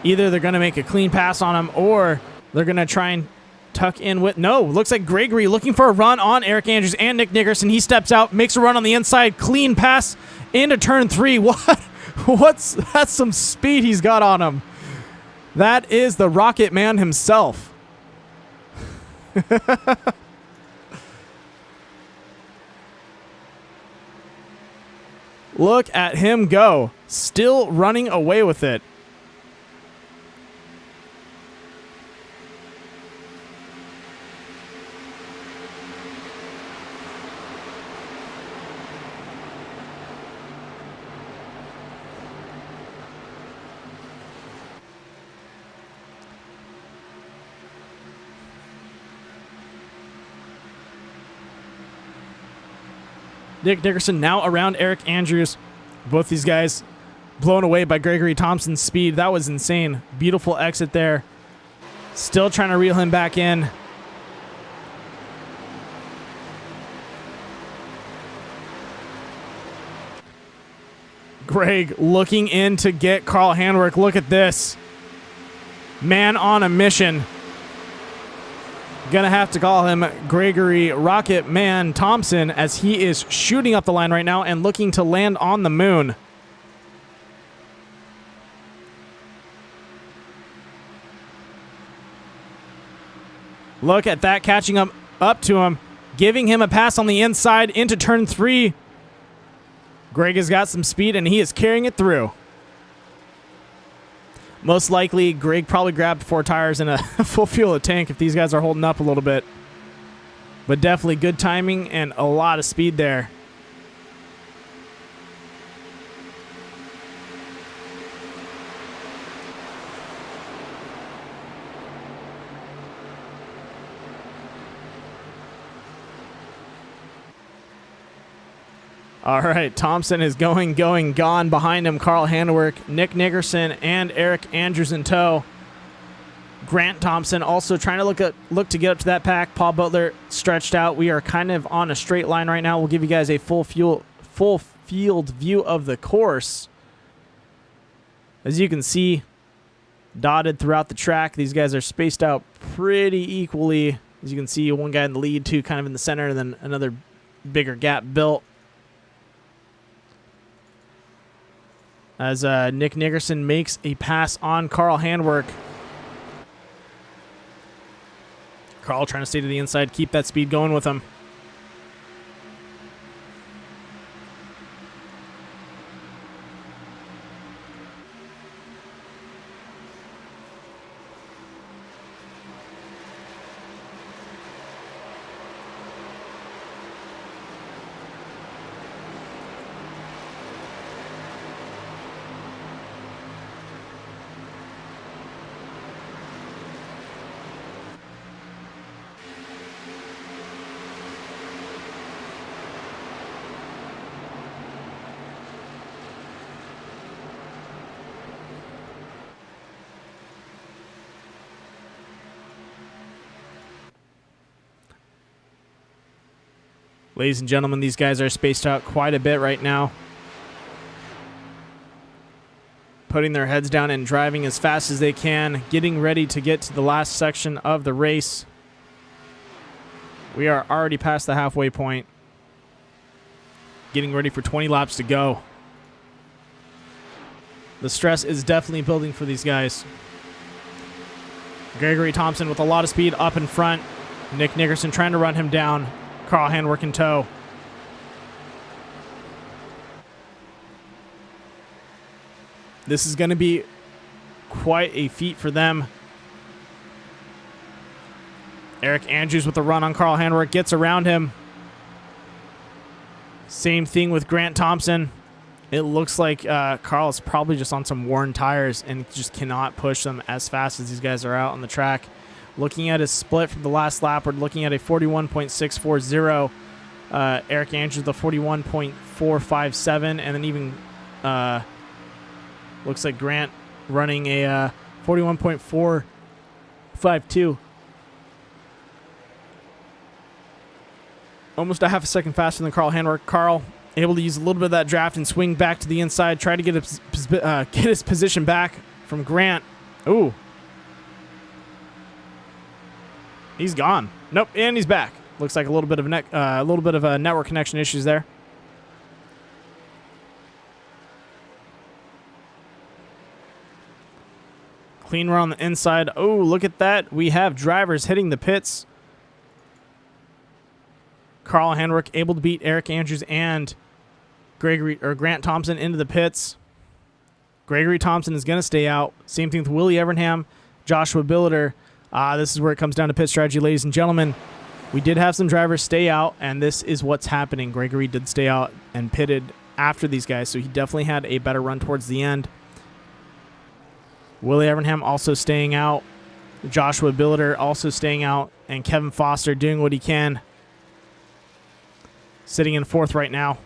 Either they're going to make a clean pass on him or they're going to try and tuck in with... No, looks like Gregory looking for a run on Eric Andrews and Nick Nickerson. He steps out, makes a run on the inside, clean pass into turn 3. That's some speed he's got on him. That is the Rocket Man himself. Look at him go. Still running away with it. Nick Nickerson now around Eric Andrews. Both these guys blown away by Gregory Thompson's speed. That was insane. Beautiful exit there. Still trying to reel him back in. Greg looking in to get Carl Handwerk. Look at this. Man on a mission. Gonna have to call him Gregory Rocket Man Thompson, as he is shooting up the line right now and looking to land on the moon. Look at that, catching up to him, giving him a pass on the inside into turn 3. Greg has got some speed and he is carrying it through. Most likely, Greg probably grabbed 4 tires and a full fuel of tank if these guys are holding up a little bit. But definitely good timing and a lot of speed there. All right, Thompson is going, gone. Behind him, Carl Handwerk, Nick Nickerson, and Eric Andrews in tow. Grant Thompson also trying to look to get up to that pack. Paul Butler stretched out. We are kind of on a straight line right now. We'll give you guys a full field view of the course. As you can see, dotted throughout the track. These guys are spaced out pretty equally. As you can see, one guy in the lead, two kind of in the center, and then another bigger gap built. As Nick Nickerson makes a pass on Carl Handwerk. Carl trying to stay to the inside, keep that speed going with him. Ladies and gentlemen, these guys are spaced out quite a bit right now. Putting their heads down and driving as fast as they can, getting ready to get to the last section of the race. We are already past the halfway point. Getting ready for 20 laps to go. The stress is definitely building for these guys. Gregory Thompson with a lot of speed up in front. Nick Nickerson trying to run him down. Carl Handwerk in tow. This is going to be quite a feat for them. Eric Andrews with a run on Carl Handwerk, gets around him. Same thing with Grant Thompson. It looks like Carl is probably just on some worn tires and just cannot push them as fast as these guys are out on the track. Looking at his split from the last lap, we're looking at a 41.640. Eric Andrews, the 41.457. And then even looks like Grant running a 41.452. Almost a half a second faster than Carl Handwerk. Carl able to use a little bit of that draft and swing back to the inside. Try to get his position back from Grant. Ooh. He's gone. Nope, and he's back. Looks like a little bit of network connection issues there. Clean run on the inside. Oh, look at that. We have drivers hitting the pits. Carl Handwerk able to beat Eric Andrews and Grant Thompson into the pits. Gregory Thompson is going to stay out. Same thing with Willie Evernham, Joshua Billiter. This is where it comes down to pit strategy, ladies and gentlemen. We did have some drivers stay out, and this is what's happening. Gregory did stay out and pitted after these guys, so he definitely had a better run towards the end. Willie Evernham also staying out. Joshua Billiter also staying out. And Kevin Foster doing what he can. Sitting in fourth right now.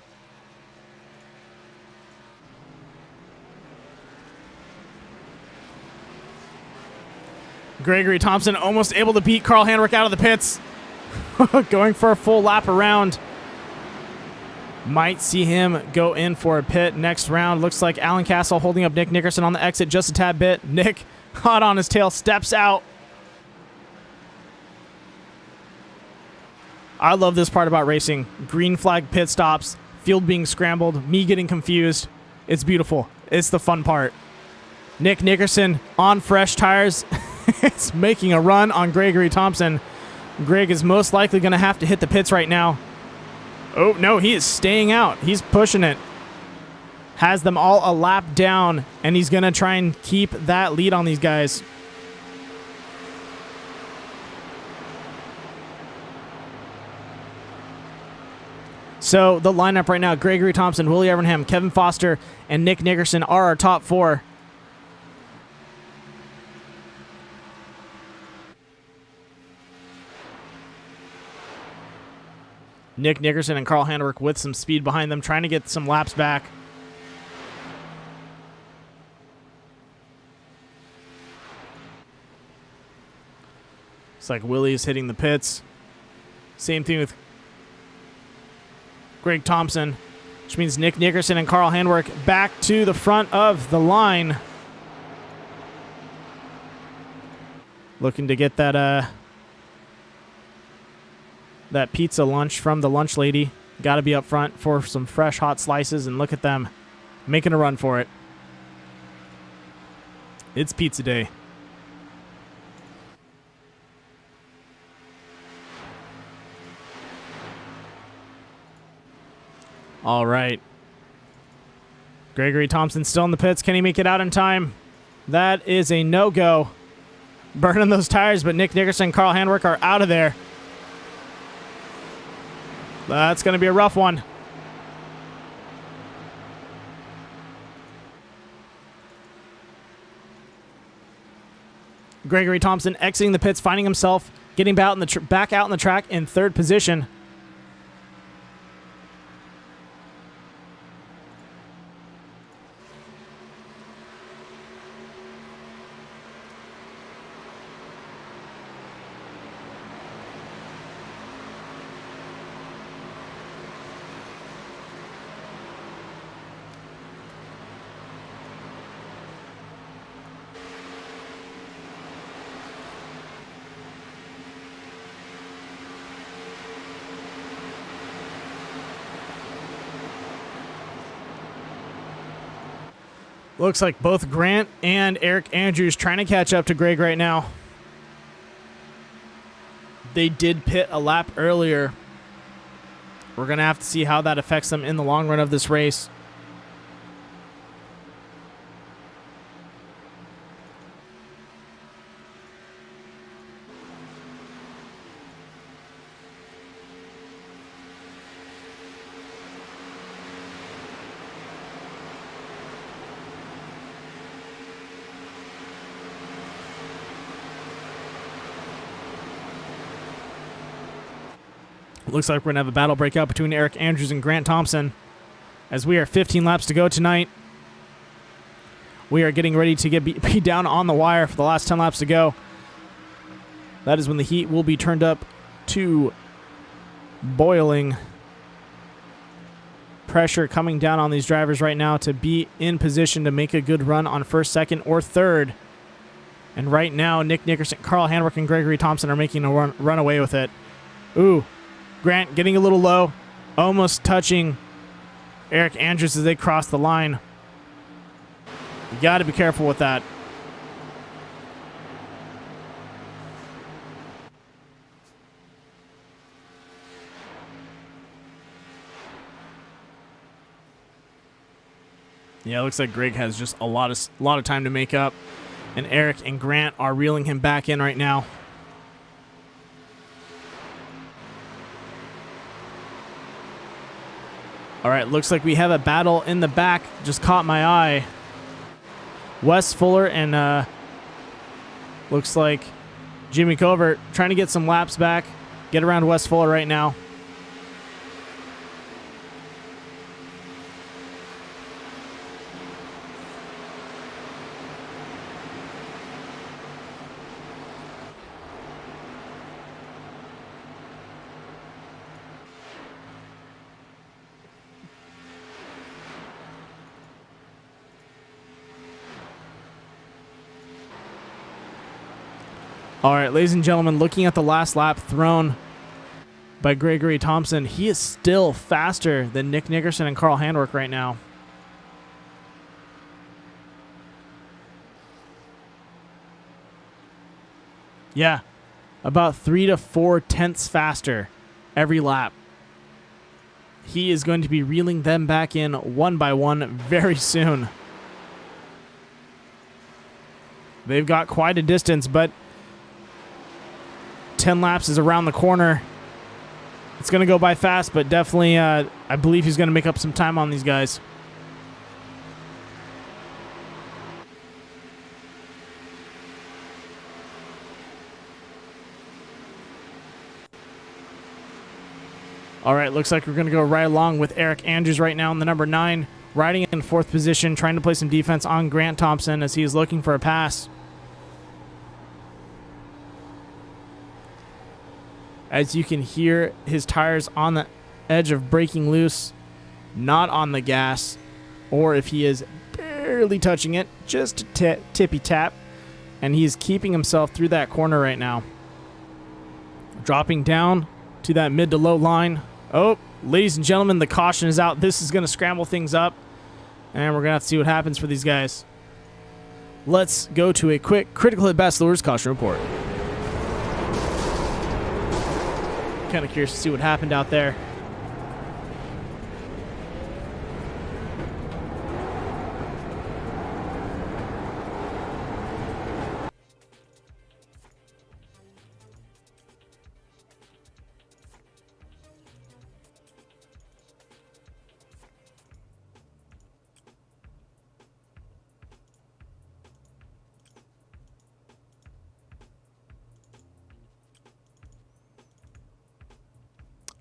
Gregory Thompson almost able to beat Carl Handwerk out of the pits. Going for a full lap around. Might see him go in for a pit next round. Looks like Alan Castle holding up Nick Nickerson on the exit just a tad bit. Nick, hot on his tail, steps out. I love this part about racing. Green flag pit stops, field being scrambled, me getting confused. It's beautiful. It's the fun part. Nick Nickerson on fresh tires. It's making a run on Gregory Thompson. Greg is most likely going to have to hit the pits right now. Oh, no, he is staying out. He's pushing it. Has them all a lap down, and he's going to try and keep that lead on these guys. So the lineup right now, Gregory Thompson, Willie Evernham, Kevin Foster, and Nick Nickerson are our top four. Nick Nickerson and Carl Handwerk with some speed behind them, trying to get some laps back. It's like Willie's hitting the pits. Same thing with Greg Thompson, which means Nick Nickerson and Carl Handwerk back to the front of the line. Looking to get that that pizza lunch from the lunch lady. Got to be up front for some fresh hot slices, and look at them making a run for it. It's pizza day. All right. Gregory Thompson still in the pits. Can he make it out in time? That is a no-go. Burning those tires, but Nick Nickerson and Carl Handwerk are out of there. That's going to be a rough one. Gregory Thompson exiting the pits, finding himself getting back out in the track in third position. Looks like both Grant and Eric Andrews trying to catch up to Greg right now. They did pit a lap earlier. We're going to have to see how that affects them in the long run of this race. Looks like we're going to have a battle break out between Eric Andrews and Grant Thompson as we are 15 laps to go tonight. We are getting ready to be down on the wire for the last 10 laps to go. That is when the heat will be turned up to boiling. Pressure coming down on these drivers right now to be in position to make a good run on first, second, or third. And right now, Nick Nickerson, Carl Handwerk, and Gregory Thompson are making a run away with it. Ooh. Grant getting a little low, almost touching Eric Andrews as they cross the line. You got to be careful with that. Yeah, it looks like Greg has just a lot of time to make up, and Eric and Grant are reeling him back in right now. All right, looks like we have a battle in the back. Just caught my eye. Wes Fuller and looks like Jimmy Covert trying to get some laps back. Get around Wes Fuller right now. All right, ladies and gentlemen, looking at the last lap thrown by Gregory Thompson, he is still faster than Nick Nickerson and Carl Handwerk right now. Yeah, about 3 to 4 tenths faster every lap. He is going to be reeling them back in one by one very soon. They've got quite a distance, but 10 laps is around the corner. It's going to go by fast, but definitely I believe he's going to make up some time on these guys. All right, looks like we're going to go right along with Eric Andrews right now in the number 9, riding in 4th position, trying to play some defense on Grant Thompson as he is looking for a pass. As you can hear, his tires on the edge of breaking loose, not on the gas, or if he is barely touching it, just a tippy tap, and he's keeping himself through that corner right now. Dropping down to that mid to low line. Oh, ladies and gentlemen, the caution is out. This is going to scramble things up, and we're going to have to see what happens for these guys. Let's go to a quick Critical Hit Best Lures Caution Report. Kind of curious to see what happened out there.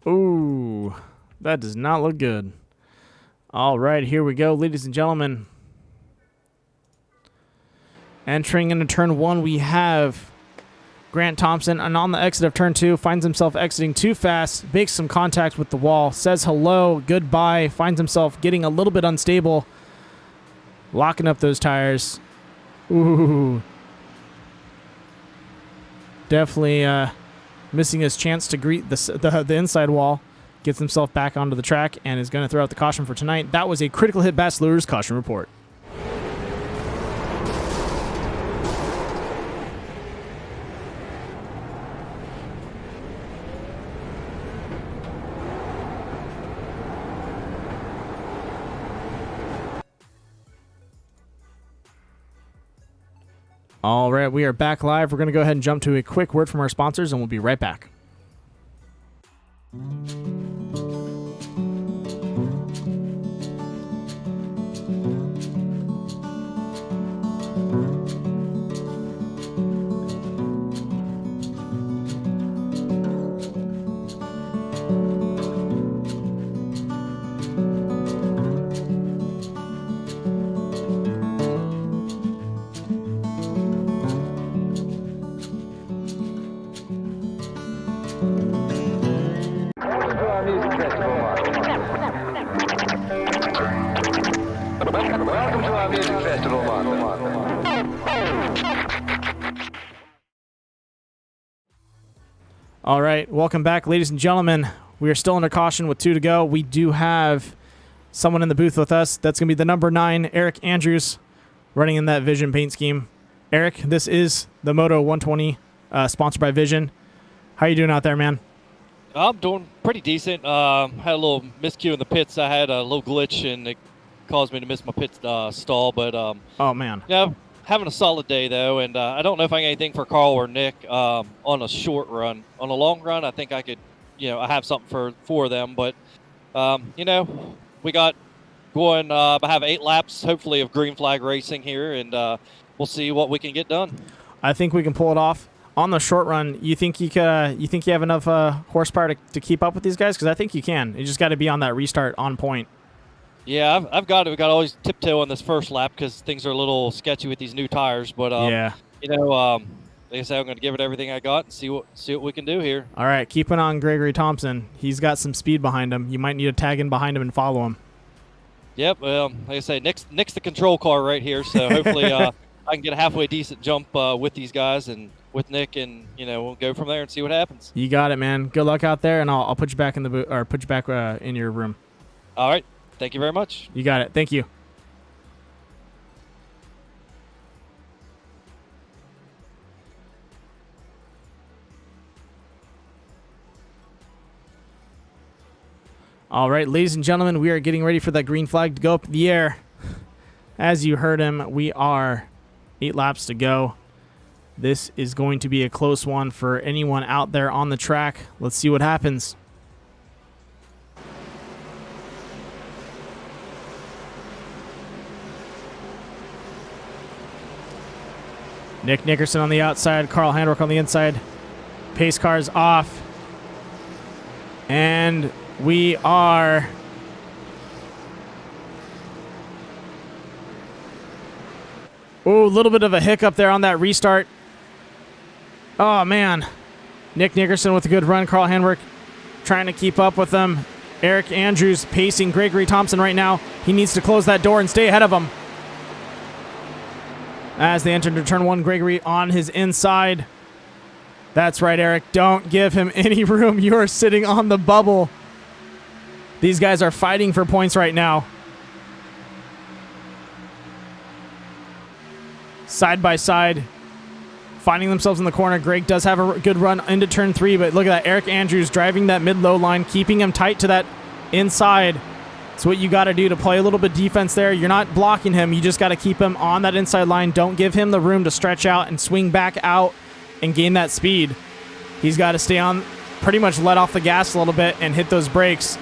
Ooh, that does not look good. All right, here we go, ladies and gentlemen. Entering into turn 1, we have Grant Thompson, and on the exit of turn 2, finds himself exiting too fast, makes some contact with the wall, says hello, goodbye, finds himself getting a little bit unstable, locking up those tires. Ooh. Definitely missing his chance to greet the inside wall. Gets himself back onto the track and is going to throw out the caution for tonight. That was a Critical Hit Bass Lures Caution Report. All right, we are back live. We're going to go ahead and jump to a quick word from our sponsors, and we'll be right back. Welcome to our music festival, All right, welcome back, ladies and gentlemen. We are still under caution with 2 to go. We do have someone in the booth with us. That's going to be the number 9, Eric Andrews, running in that Vision paint scheme. Eric, this is the Moto 120, sponsored by Vision. How you doing out there, man? I'm doing pretty decent. Had a little miscue in the pits. I had a little glitch and it caused me to miss my pit stall. But Oh man. yeah, having a solid day though, and I don't know if I got anything for Carl or Nick on a short run. On a long run, I think I could, I have something for them. But we got going. I have 8 laps, hopefully, of green flag racing here, and we'll see what we can get done. I think we can pull it off. On the short run, you think you have enough horsepower to keep up with these guys? Because I think you can. You just got to be on that restart on point. Yeah, I've got it. We got to always tiptoe on this first lap because things are a little sketchy with these new tires. But yeah, like I said, I'm going to give it everything I got and see what we can do here. All right, keep an eye on Gregory Thompson. He's got some speed behind him. You might need to tag in behind him and follow him. Yep. Well, like I say, Nick's the control car right here, so hopefully I can get a halfway decent jump with these guys and with Nick, and we'll go from there and see what happens. You got it, man. Good luck out there, and I'll put you back in the or put you back in your room. All right. Thank you very much. You got it. Thank you. All right, ladies and gentlemen, we are getting ready for that green flag to go up in the air. As you heard him, we are 8 laps to go. This is going to be a close one for anyone out there on the track. Let's see what happens. Nick Nickerson on the outside, Carl Handwerk on the inside. Pace car's off. And we are... Ooh, a little bit of a hiccup there on that restart. Oh, man. Nick Nickerson with a good run. Carl Handwerk trying to keep up with them. Eric Andrews pacing Gregory Thompson right now. He needs to close that door and stay ahead of him. As they enter into turn 1, Gregory on his inside. That's right, Eric. Don't give him any room. You are sitting on the bubble. These guys are fighting for points right now. Side by side, finding themselves in the corner. Greg does have a good run into turn 3, but look at that. Eric Andrews driving that mid-low line, keeping him tight to that inside. It's what you got to do to play a little bit defense there. You're not blocking him. You just got to keep him on that inside line. Don't give him the room to stretch out and swing back out and gain that speed. He's got to stay on, pretty much let off the gas a little bit and hit those brakes,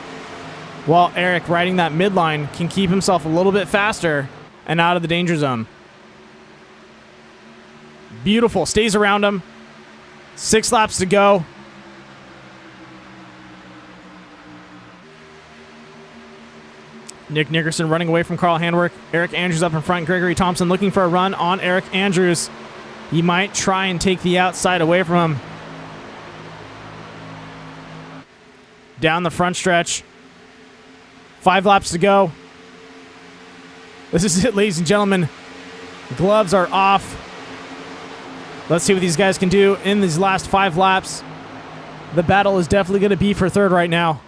while Eric, riding that midline, can keep himself a little bit faster and out of the danger zone. Beautiful. Stays around him. 6 laps to go. Nick Nickerson running away from Carl Handwerk. Eric Andrews up in front. Gregory Thompson looking for a run on Eric Andrews. He might try and take the outside away from him. Down the front stretch. 5 laps to go. This is it, ladies and gentlemen. Gloves are off. Let's see what these guys can do in these last 5 laps. The battle is definitely going to be for third right now.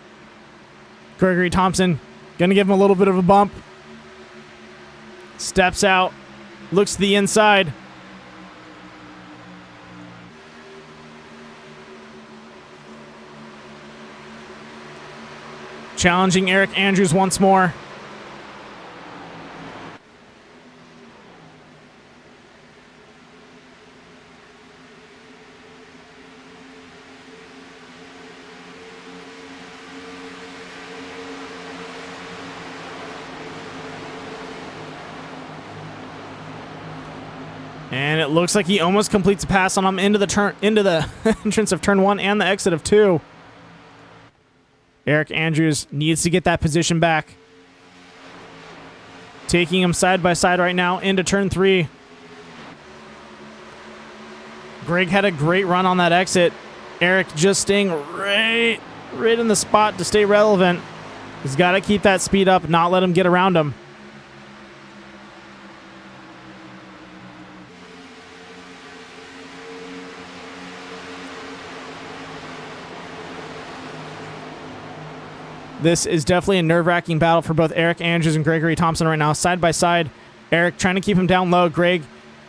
Gregory Thompson going to give him a little bit of a bump. Steps out. Looks to the inside. Challenging Eric Andrews once more. And it looks like he almost completes a pass on him into the entrance of turn 1 and the exit of 2. Eric Andrews needs to get that position back. Taking him side by side right now into turn 3. Greg had a great run on that exit. Eric just staying right in the spot to stay relevant. He's got to keep that speed up, not let him get around him. This is definitely a nerve-wracking battle for both Eric Andrews and Gregory Thompson right now. Side by side, Eric trying to keep him down low. Greg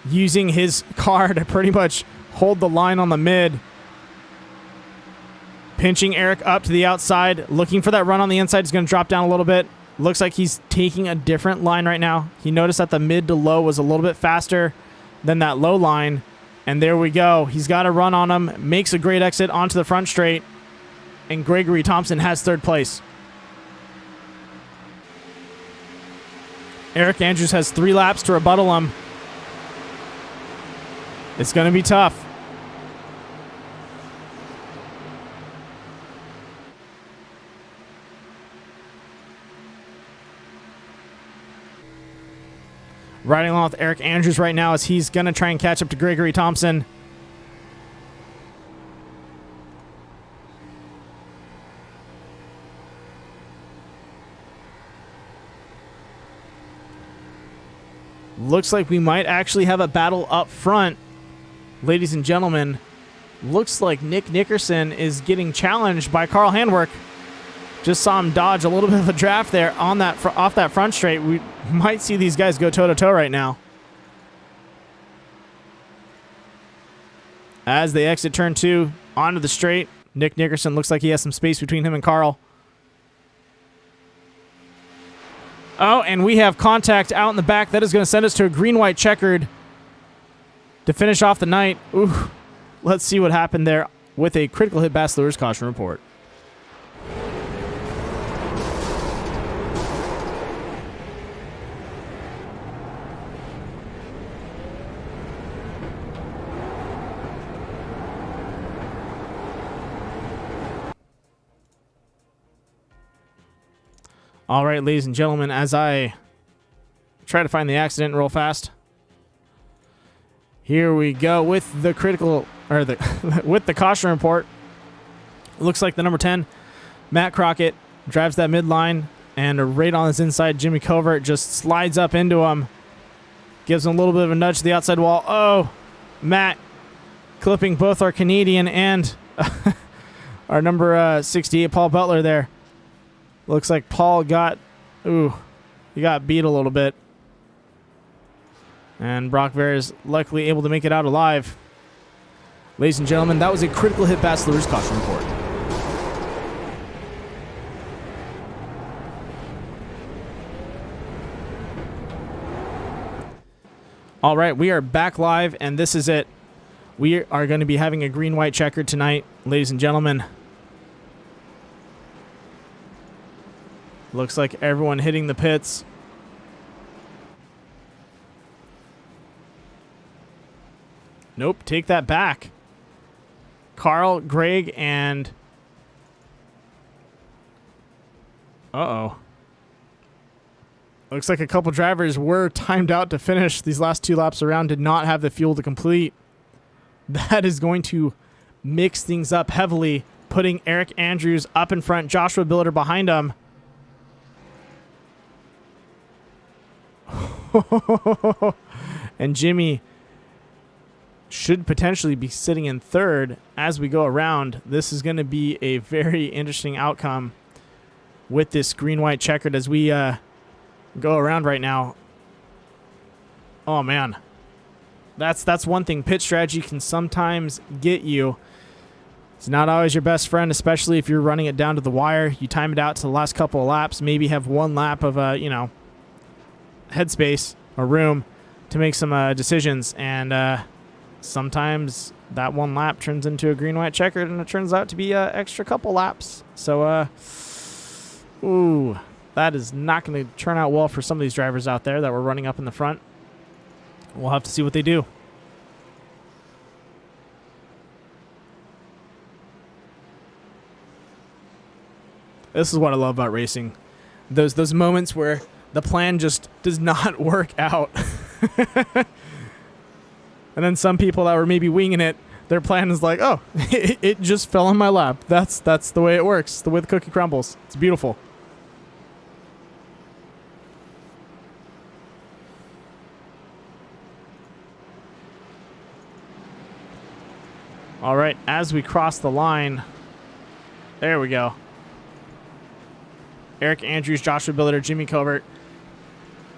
using his car to pretty much hold the line on the mid. Pinching Eric up to the outside. Looking for that run on the inside. He's going to drop down a little bit. Looks like he's taking a different line right now. He noticed that the mid to low was a little bit faster than that low line. And there we go. He's got a run on him. Makes a great exit onto the front straight. And Gregory Thompson has third place. Eric Andrews has 3 laps to rebuttal him. It's going to be tough. Riding along with Eric Andrews right now as he's going to try and catch up to Gregory Thompson. Looks like we might actually have a battle up front. Ladies and gentlemen, looks like Nick Nickerson is getting challenged by Carl Handwerk. Just saw him dodge a little bit of a draft there on that off that front straight. We might see these guys go toe-to-toe right now. As they exit turn 2 onto the straight, Nick Nickerson looks like he has some space between him and Carl. Oh, and we have contact out in the back. That is going to send us to a green-white checkered to finish off the night. Ooh, let's see what happened there with a critical hit Bass Lures caution report. All right, ladies and gentlemen, as I try to find the accident real fast. Here we go with the critical, or the with the caution report. Looks like the number 10, Matt Crockett, drives that midline, and right on his inside, Jimmy Covert just slides up into him. Gives him a little bit of a nudge to the outside wall. Oh, Matt clipping both our Canadian and our number 68, Paul Butler there. Looks like Paul got, he got beat a little bit. And Brock Vera is luckily able to make it out alive. Ladies and gentlemen, that was a critical hit Bass Lures caution report. All right, we are back live, and this is it. We are going to be having a green-white checker tonight, ladies and gentlemen. Looks like everyone hitting the pits. Nope, take that back. Carl, Greg, and... Uh-oh. Looks like a couple drivers were timed out to finish these last 2 laps around, did not have the fuel to complete. That is going to mix things up heavily, putting Eric Andrews up in front, Joshua Billiter behind him. And Jimmy should potentially be sitting in third as we go around. This is going to be a very interesting outcome with this green-white checkered as we go around right now. Oh, man. That's one thing. Pit strategy can sometimes get you. It's not always your best friend, especially if you're running it down to the wire. You time it out to the last couple of laps, maybe have 1 lap of, headspace or room to make some decisions, and sometimes that 1 lap turns into a green-white checkered, and it turns out to be an extra couple laps. So, that is not going to turn out well for some of these drivers out there that were running up in the front. We'll have to see what they do. This is what I love about racing. Those moments where the plan just does not work out. And then some people that were maybe winging it, their plan is like, oh, it just fell on my lap. That's the way it works, the way the cookie crumbles. It's beautiful. All right, as we cross the line, there we go. Eric Andrews, Joshua Billiter, Jimmy Covert,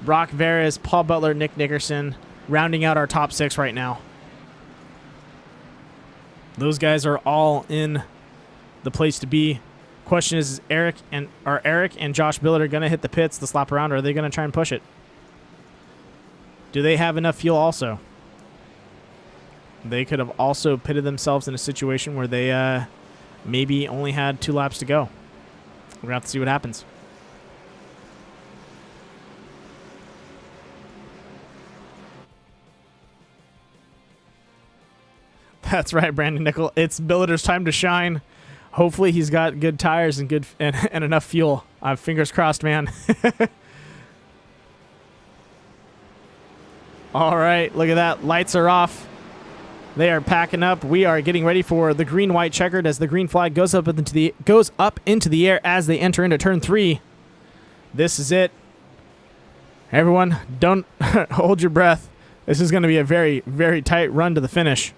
Brock Veras, Paul Butler, Nick Nickerson, rounding out our top 6 right now. Those guys are all in the place to be. Question is Eric and Josh Billiter going to hit the pits to slap around, or are they going to try and push it? Do they have enough fuel also? They could have also pitted themselves in a situation where they maybe only had 2 laps to go. We're going to have to see what happens. That's right, Brandon Nickel. It's Billiter's time to shine. Hopefully he's got good tires and good and enough fuel. Fingers crossed, man. All right, look at that. Lights are off. They are packing up. We are getting ready for the green-white checkered as the green flag goes up into the air as they enter into turn 3. This is it. Everyone, don't hold your breath. This is going to be a very, very tight run to the finish.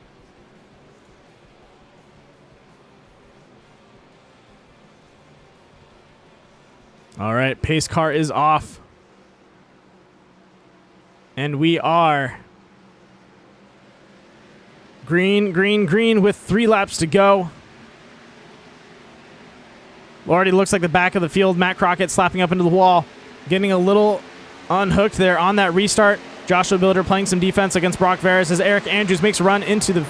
All right, pace car is off. And we are green, green, green with 3 laps to go. Already looks like the back of the field. Matt Crockett slapping up into the wall. Getting a little unhooked there on that restart. Joshua Billiter playing some defense against Brock Veras as Eric Andrews makes a run into the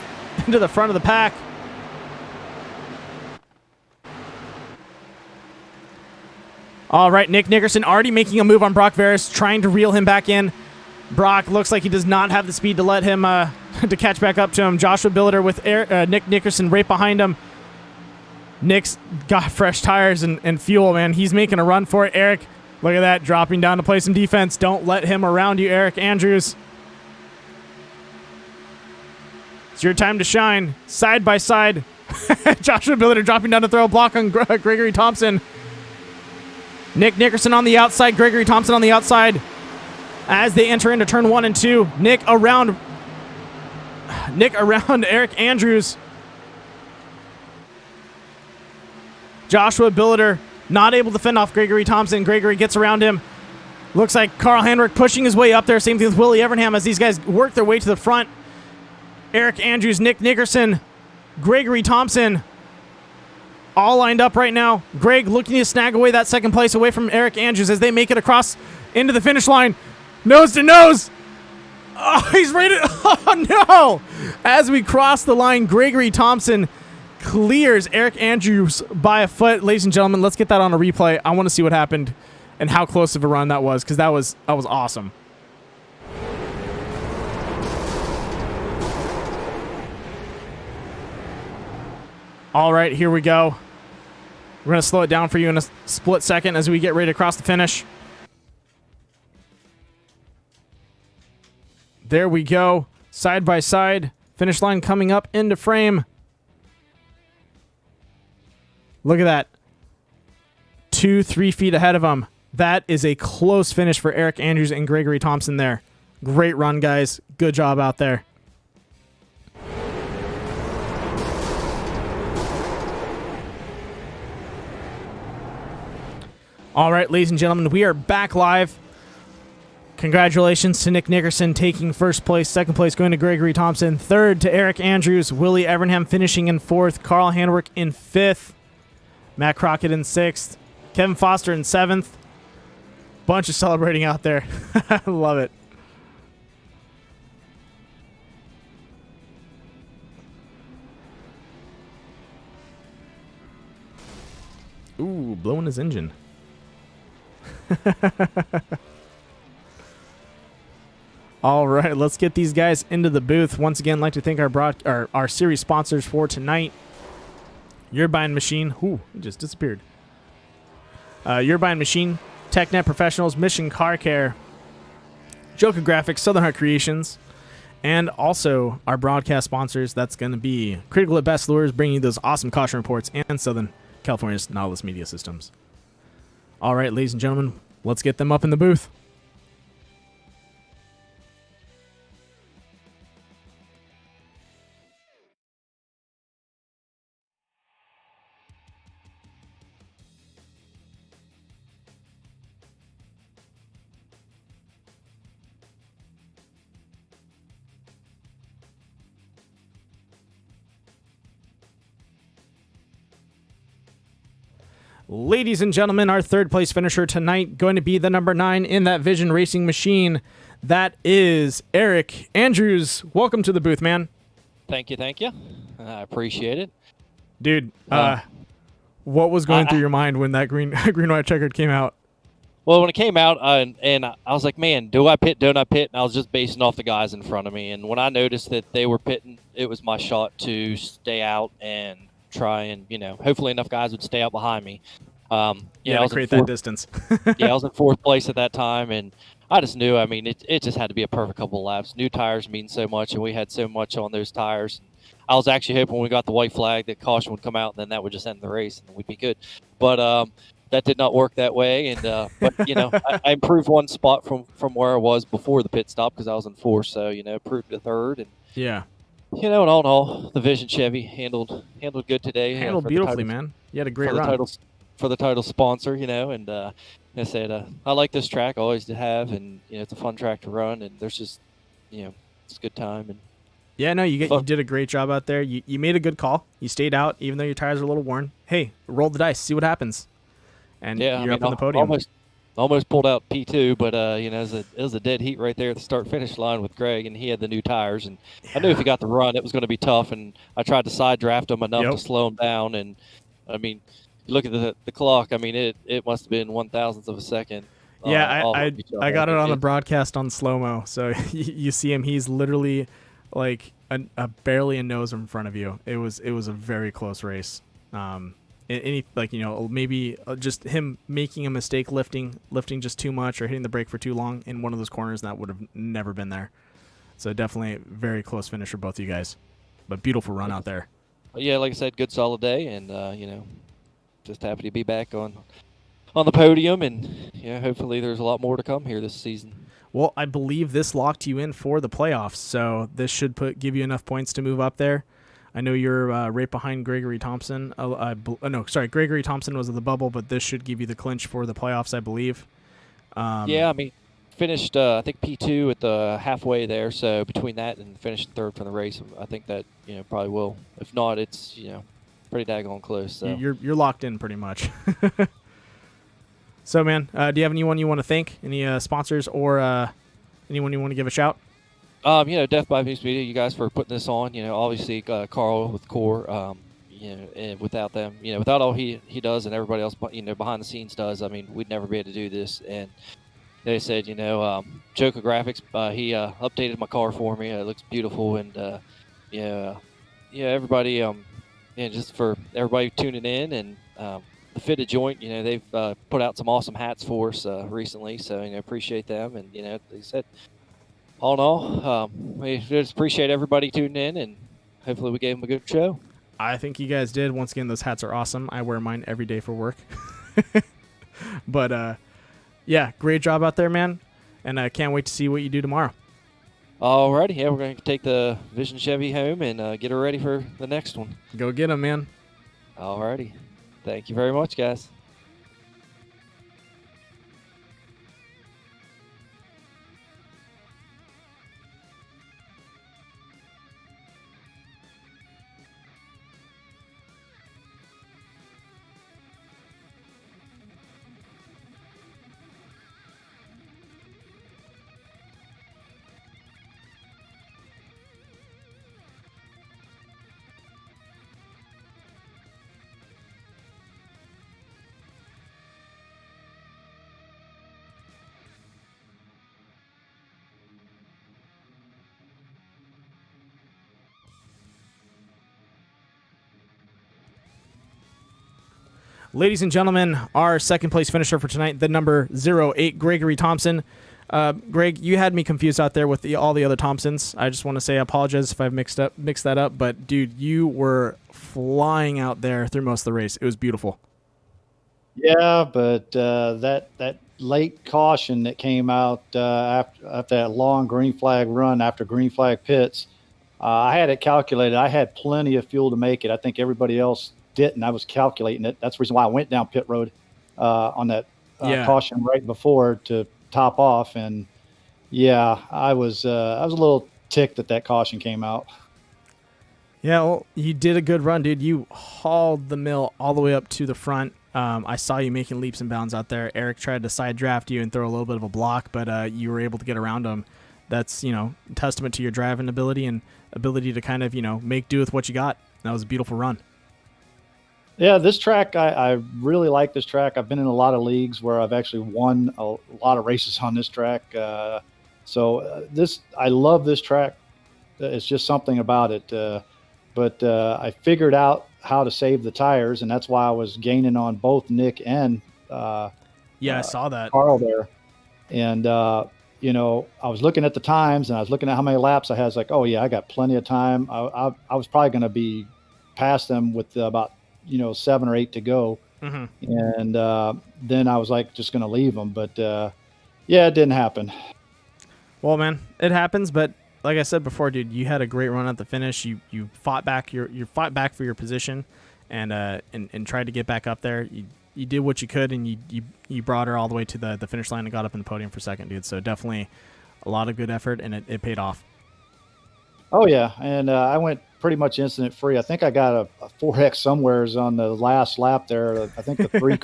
front of the pack. All right, Nick Nickerson already making a move on Brock Veras, trying to reel him back in. Brock looks like he does not have the speed to let him to catch back up to him. Joshua Billiter with Nick Nickerson right behind him. Nick's got fresh tires and fuel, man. He's making a run for it. Eric, look at that, dropping down to play some defense. Don't let him around you, Eric Andrews. It's your time to shine. Side by side. Joshua Billiter dropping down to throw a block on Gregory Thompson. Nick Nickerson on the outside, Gregory Thompson on the outside. As they enter into turn 1 and 2, Nick around Eric Andrews. Joshua Billiter not able to fend off Gregory Thompson. Gregory gets around him. Looks like Carl Handwerk pushing his way up there. Same thing with Willie Evernham as these guys work their way to the front. Eric Andrews, Nick Nickerson, Gregory Thompson, all lined up right now. Greg looking to snag away that second place away from Eric Andrews as they make it across into the finish line. Nose to nose. Oh, he's rated. Oh, no. As we cross the line, Gregory Thompson clears Eric Andrews by a foot. Ladies and gentlemen, let's get that on a replay. I want to see what happened and how close of a run that was, because that was awesome. All right, here we go. We're going to slow it down for you in a split second as we get ready to cross the finish. There we go. Side by side. Finish line coming up into frame. Look at that. 2-3 feet ahead of him. That is a close finish for Eric Andrews and Gregory Thompson there. Great run, guys. Good job out there. All right, ladies and gentlemen, we are back live. Congratulations to Nick Nickerson taking first place. Second place going to Gregory Thompson. Third to Eric Andrews. Willie Evernham finishing in fourth. Carl Handwerk in fifth. Matt Crockett in sixth. Kevin Foster in seventh. Bunch of celebrating out there. I love it. Ooh, blowing his engine. All right, let's get these guys into the booth. Once again, I'd like to thank our series sponsors for tonight. Your Buying Machine. Ooh, it just disappeared. Your Buying Machine, TechNet Professionals, Mission Car Care, Joker Graphics, Southern Heart Creations, and also our broadcast sponsors. That's going to be Critical at Best Lures, bringing you those awesome caution reports, and Southern California's Nautilus Media Systems. All right, ladies and gentlemen, let's get them up in the booth. Ladies and gentlemen, our third place finisher tonight going to be the number 9 in that Vision Racing machine. That is Eric Andrews. Welcome to the booth, man. Thank you. I appreciate it. Dude, what was going through your mind when that green white checkered came out? Well, when it came out, and I was like, man, do I pit, don't I pit? And I was just basing off the guys in front of me. And when I noticed that they were pitting, it was my shot to stay out and try and, hopefully enough guys would stay out behind me. To create that distance. Yeah, I was in 4th place at that time, and I just knew, it just had to be a perfect couple of laps. New tires mean so much, and we had so much on those tires. I was actually hoping when we got the white flag that caution would come out, and then that would just end the race, and we'd be good. But that did not work that way, and I improved one spot from where I was before the pit stop because I was in 4th, so improved to 3rd, and and all in all, the Vision Chevy handled good today. Handled beautifully, man. You had a great run. For the title sponsor, and I said I like this track, always to have, and it's a fun track to run, and there's just it's a good time. And yeah, no, you did a great job out there. You made a good call. You stayed out even though your tires are a little worn. Hey, roll the dice, see what happens. And you're up on the podium. Almost pulled out P2, but it was a dead heat right there at the start-finish line with Greg, and he had the new tires. And I knew if he got the run, it was going to be tough. And I tried to side draft him enough to slow him down. And you look at the clock. It must have been 1,000th of a second. Yeah, I got it on the broadcast on slow-mo. So you see him. He's literally like barely a nose in front of you. It was a very close race. Maybe just him making a mistake lifting just too much or hitting the brake for too long in one of those corners, that would have never been there. So definitely very close finish for both of you guys, but beautiful run out there. Yeah, like I said, good solid day, and just happy to be back on the podium, and hopefully there's a lot more to come here this season. Well, I believe this locked you in for the playoffs, so this should give you enough points to move up there. I know you're right behind Gregory Thompson. Gregory Thompson was in the bubble, but this should give you the clinch for the playoffs, I believe. Finished, I think, P2 at the halfway there, so between that and finishing 3rd from the race, I think that, probably will. If not, it's, pretty daggone close. So. You're locked in pretty much. So, man, do you have anyone you want to thank? Any sponsors or anyone you want to give a shout? Death by News Media, you guys for putting this on. Obviously Carl with Core, and without them, without all he does and everybody else, behind the scenes does, we'd never be able to do this. And they said, Joker Graphics, he updated my car for me. It looks beautiful, and everybody, just for everybody tuning in, and the Fitted Joint, they've put out some awesome hats for us recently, so appreciate them. And they said, all in all, we just appreciate everybody tuning in, and hopefully we gave them a good show. I think you guys did. Once again, those hats are awesome. I wear mine every day for work. But, great job out there, man. And I can't wait to see what you do tomorrow. Alrighty. Yeah, we're going to take the Vision Chevy home and get her ready for the next one. Go get them, man. Alrighty. Thank you very much, guys. Ladies and gentlemen, our second place finisher for tonight, the number 08, Gregory Thompson. Greg, you had me confused out there with all the other Thompsons. I just want to say I apologize if I've mixed that up. But, dude, you were flying out there through most of the race. It was beautiful. Yeah, but that late caution that came out after that long green flag run after green flag pits, I had it calculated. I had plenty of fuel to make it. I think everybody else didn't. I was calculating it. That's the reason why I went down pit road on that caution right before to top off. And yeah, I was a little ticked that caution came out. Yeah, well, you did a good run, dude. You hauled the mill all the way up to the front. I saw you making leaps and bounds out there. Eric tried to side draft you and throw a little bit of a block, but you were able to get around him. That's, testament to your driving ability and ability to kind of, make do with what you got. That was a beautiful run. Yeah, this track, I really like this track. I've been in a lot of leagues where I've actually won a lot of races on this track. I love this track. It's just something about it. But I figured out how to save the tires, and that's why I was gaining on both Nick and I saw that. Carl there. And, I was looking at the times, and I was looking at how many laps I had. I was like, oh, yeah, I got plenty of time. I was probably going to be past them with about 7 or 8 to go. Mm-hmm. And then I was like just going to leave them. But, it didn't happen. Well, man, it happens. But like I said before, dude, you had a great run at the finish. You fought back fought back for your position and tried to get back up there. You did what you could, and you brought her all the way to the finish line and got up in the podium for second, dude. So definitely a lot of good effort, and it paid off. Oh, yeah. And I went pretty much incident free. I think I got a 4X somewheres on the last lap there. I think the 3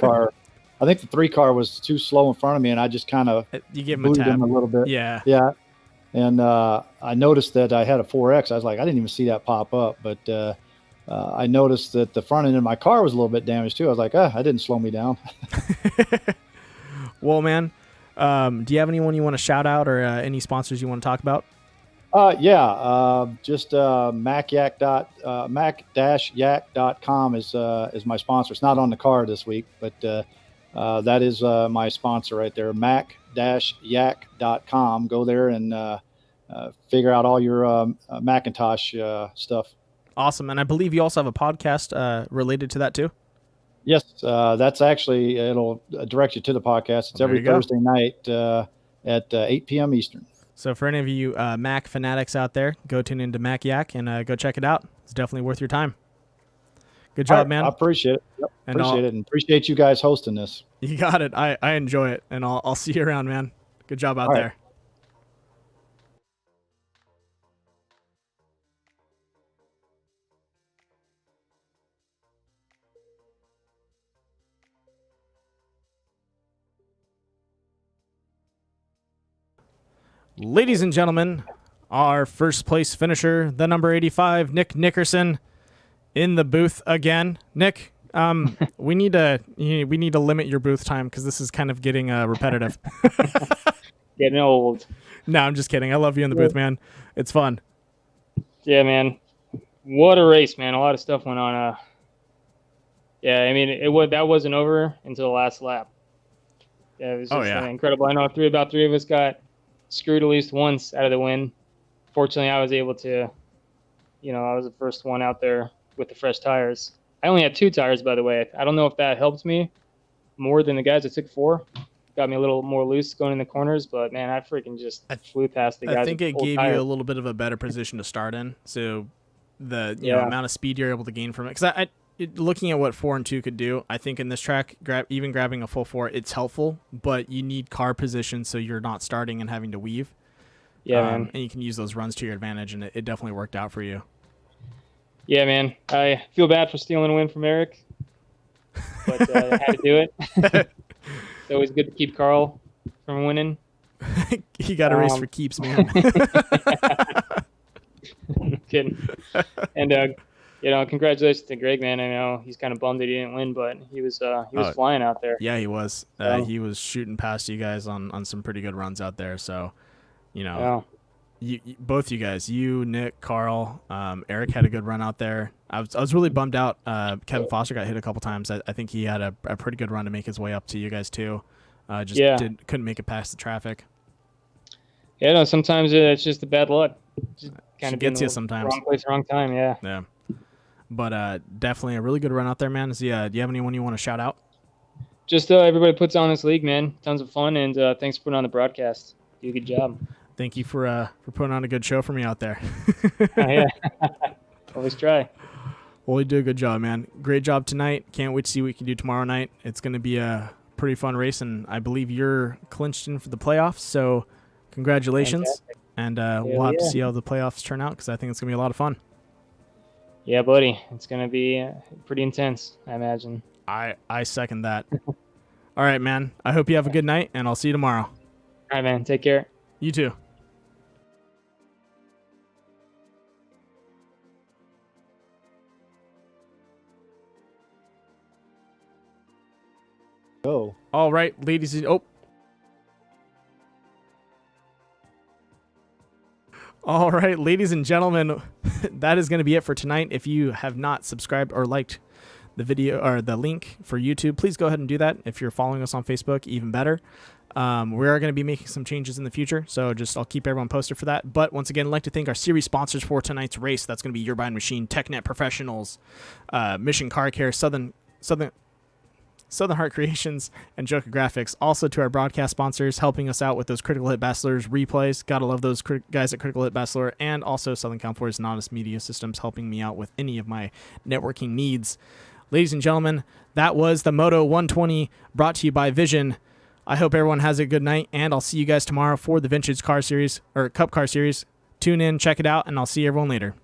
car was too slow in front of me, and I just kind of booted him a little bit. Yeah. Yeah. And I noticed that I had a 4X. I was like, I didn't even see that pop up, but I noticed that the front end of my car was a little bit damaged too. I was like, I didn't slow me down. Well, man, do you have anyone you want to shout out or any sponsors you want to talk about? Just mac-yak.com is my sponsor. It's not on the car this week, but that is my sponsor right there, mac-yak.com. Go there and figure out all your Macintosh stuff. Awesome. And I believe you also have a podcast related to that too? Yes, that's actually, it'll direct you to the podcast. It's every Thursday night at 8 p.m. Eastern. So for any of you Mac fanatics out there, go tune into Mac Yak and go check it out. It's definitely worth your time. Good job, man. I appreciate it. Yep, and appreciate you guys hosting this. You got it. I enjoy it, and I'll see you around, man. Good job out there. Ladies and gentlemen, our first place finisher, the number 85, Nick Nickerson, in the booth again. Nick, we need to limit your booth time because this is kind of getting repetitive. Getting old. No, I'm just kidding. I love you in the booth, man. It's fun. Yeah, man. What a race, man. A lot of stuff went on. That wasn't over until the last lap. Yeah, it was just incredible. I know about three of us got screwed at least once out of the win. Fortunately, I was able to, I was the first one out there with the fresh tires. I only had 2 tires, by the way. I don't know if that helped me more than the guys that took 4. Got me a little more loose going in the corners, but man, I freaking just flew past the guys. I think it gave you a little bit of a better position to start in. So the amount of speed you're able to gain from it. Because looking at what 4 and 2 could do, I think in this track, even grabbing a full 4, it's helpful, but you need car position so you're not starting and having to weave. Yeah, man. And you can use those runs to your advantage, and it definitely worked out for you. Yeah, man. I feel bad for stealing a win from Eric, but I had to do it. It's always good to keep Carl from winning. He got a race for keeps, man. Kidding. And congratulations to Greg, man. I know he's kind of bummed that he didn't win, but he was flying out there. Yeah, he was. He was shooting past you guys on some pretty good runs out there. So, both you guys, you, Nick, Carl, Eric had a good run out there. I was really bummed out. Kevin Foster got hit a couple times. I think he had a pretty good run to make his way up to you guys too. Couldn't make it past the traffic. Yeah, no. Sometimes it's just the bad luck. Just kind of gets you sometimes. Wrong place, wrong time. Yeah. Yeah. But definitely a really good run out there, man. Do you have anyone you want to shout out? Just everybody puts on this league, man. Tons of fun, and thanks for putting on the broadcast. Do a good job. Thank you for putting on a good show for me out there. Yeah. Always try. Well, you do a good job, man. Great job tonight. Can't wait to see what you can do tomorrow night. It's going to be a pretty fun race, and I believe you're clinched in for the playoffs, so congratulations. Fantastic. And we'll have to see how the playoffs turn out because I think it's going to be a lot of fun. Yeah, buddy. It's going to be pretty intense, I imagine. I second that. All right, man. I hope you have a good night, and I'll see you tomorrow. All right, man. Take care. You too. Go. All right, ladies and All right, ladies and gentlemen, that is going to be it for tonight. If you have not subscribed or liked the video or the link for YouTube, please go ahead and do that. If you're following us on Facebook, even better. We are going to be making some changes in the future, so I'll keep everyone posted for that. But once again, I'd like to thank our series sponsors for tonight's race. That's going to be Your Buying Machine, TechNet Professionals, Mission Car Care, Southern Heart Creations, and Joker Graphics. Also to our broadcast sponsors helping us out with those Critical Hit Bachelors replays. Gotta love those guys at Critical Hit Bachelor. And also Southern California's Nautilus Media Systems helping me out with any of my networking needs. Ladies and gentlemen, that was the Moto 120 brought to you by Vision. I hope everyone has a good night, and I'll see you guys tomorrow for the Vintage Car Series, or Cup Car Series. Tune in, check it out, and I'll see everyone later.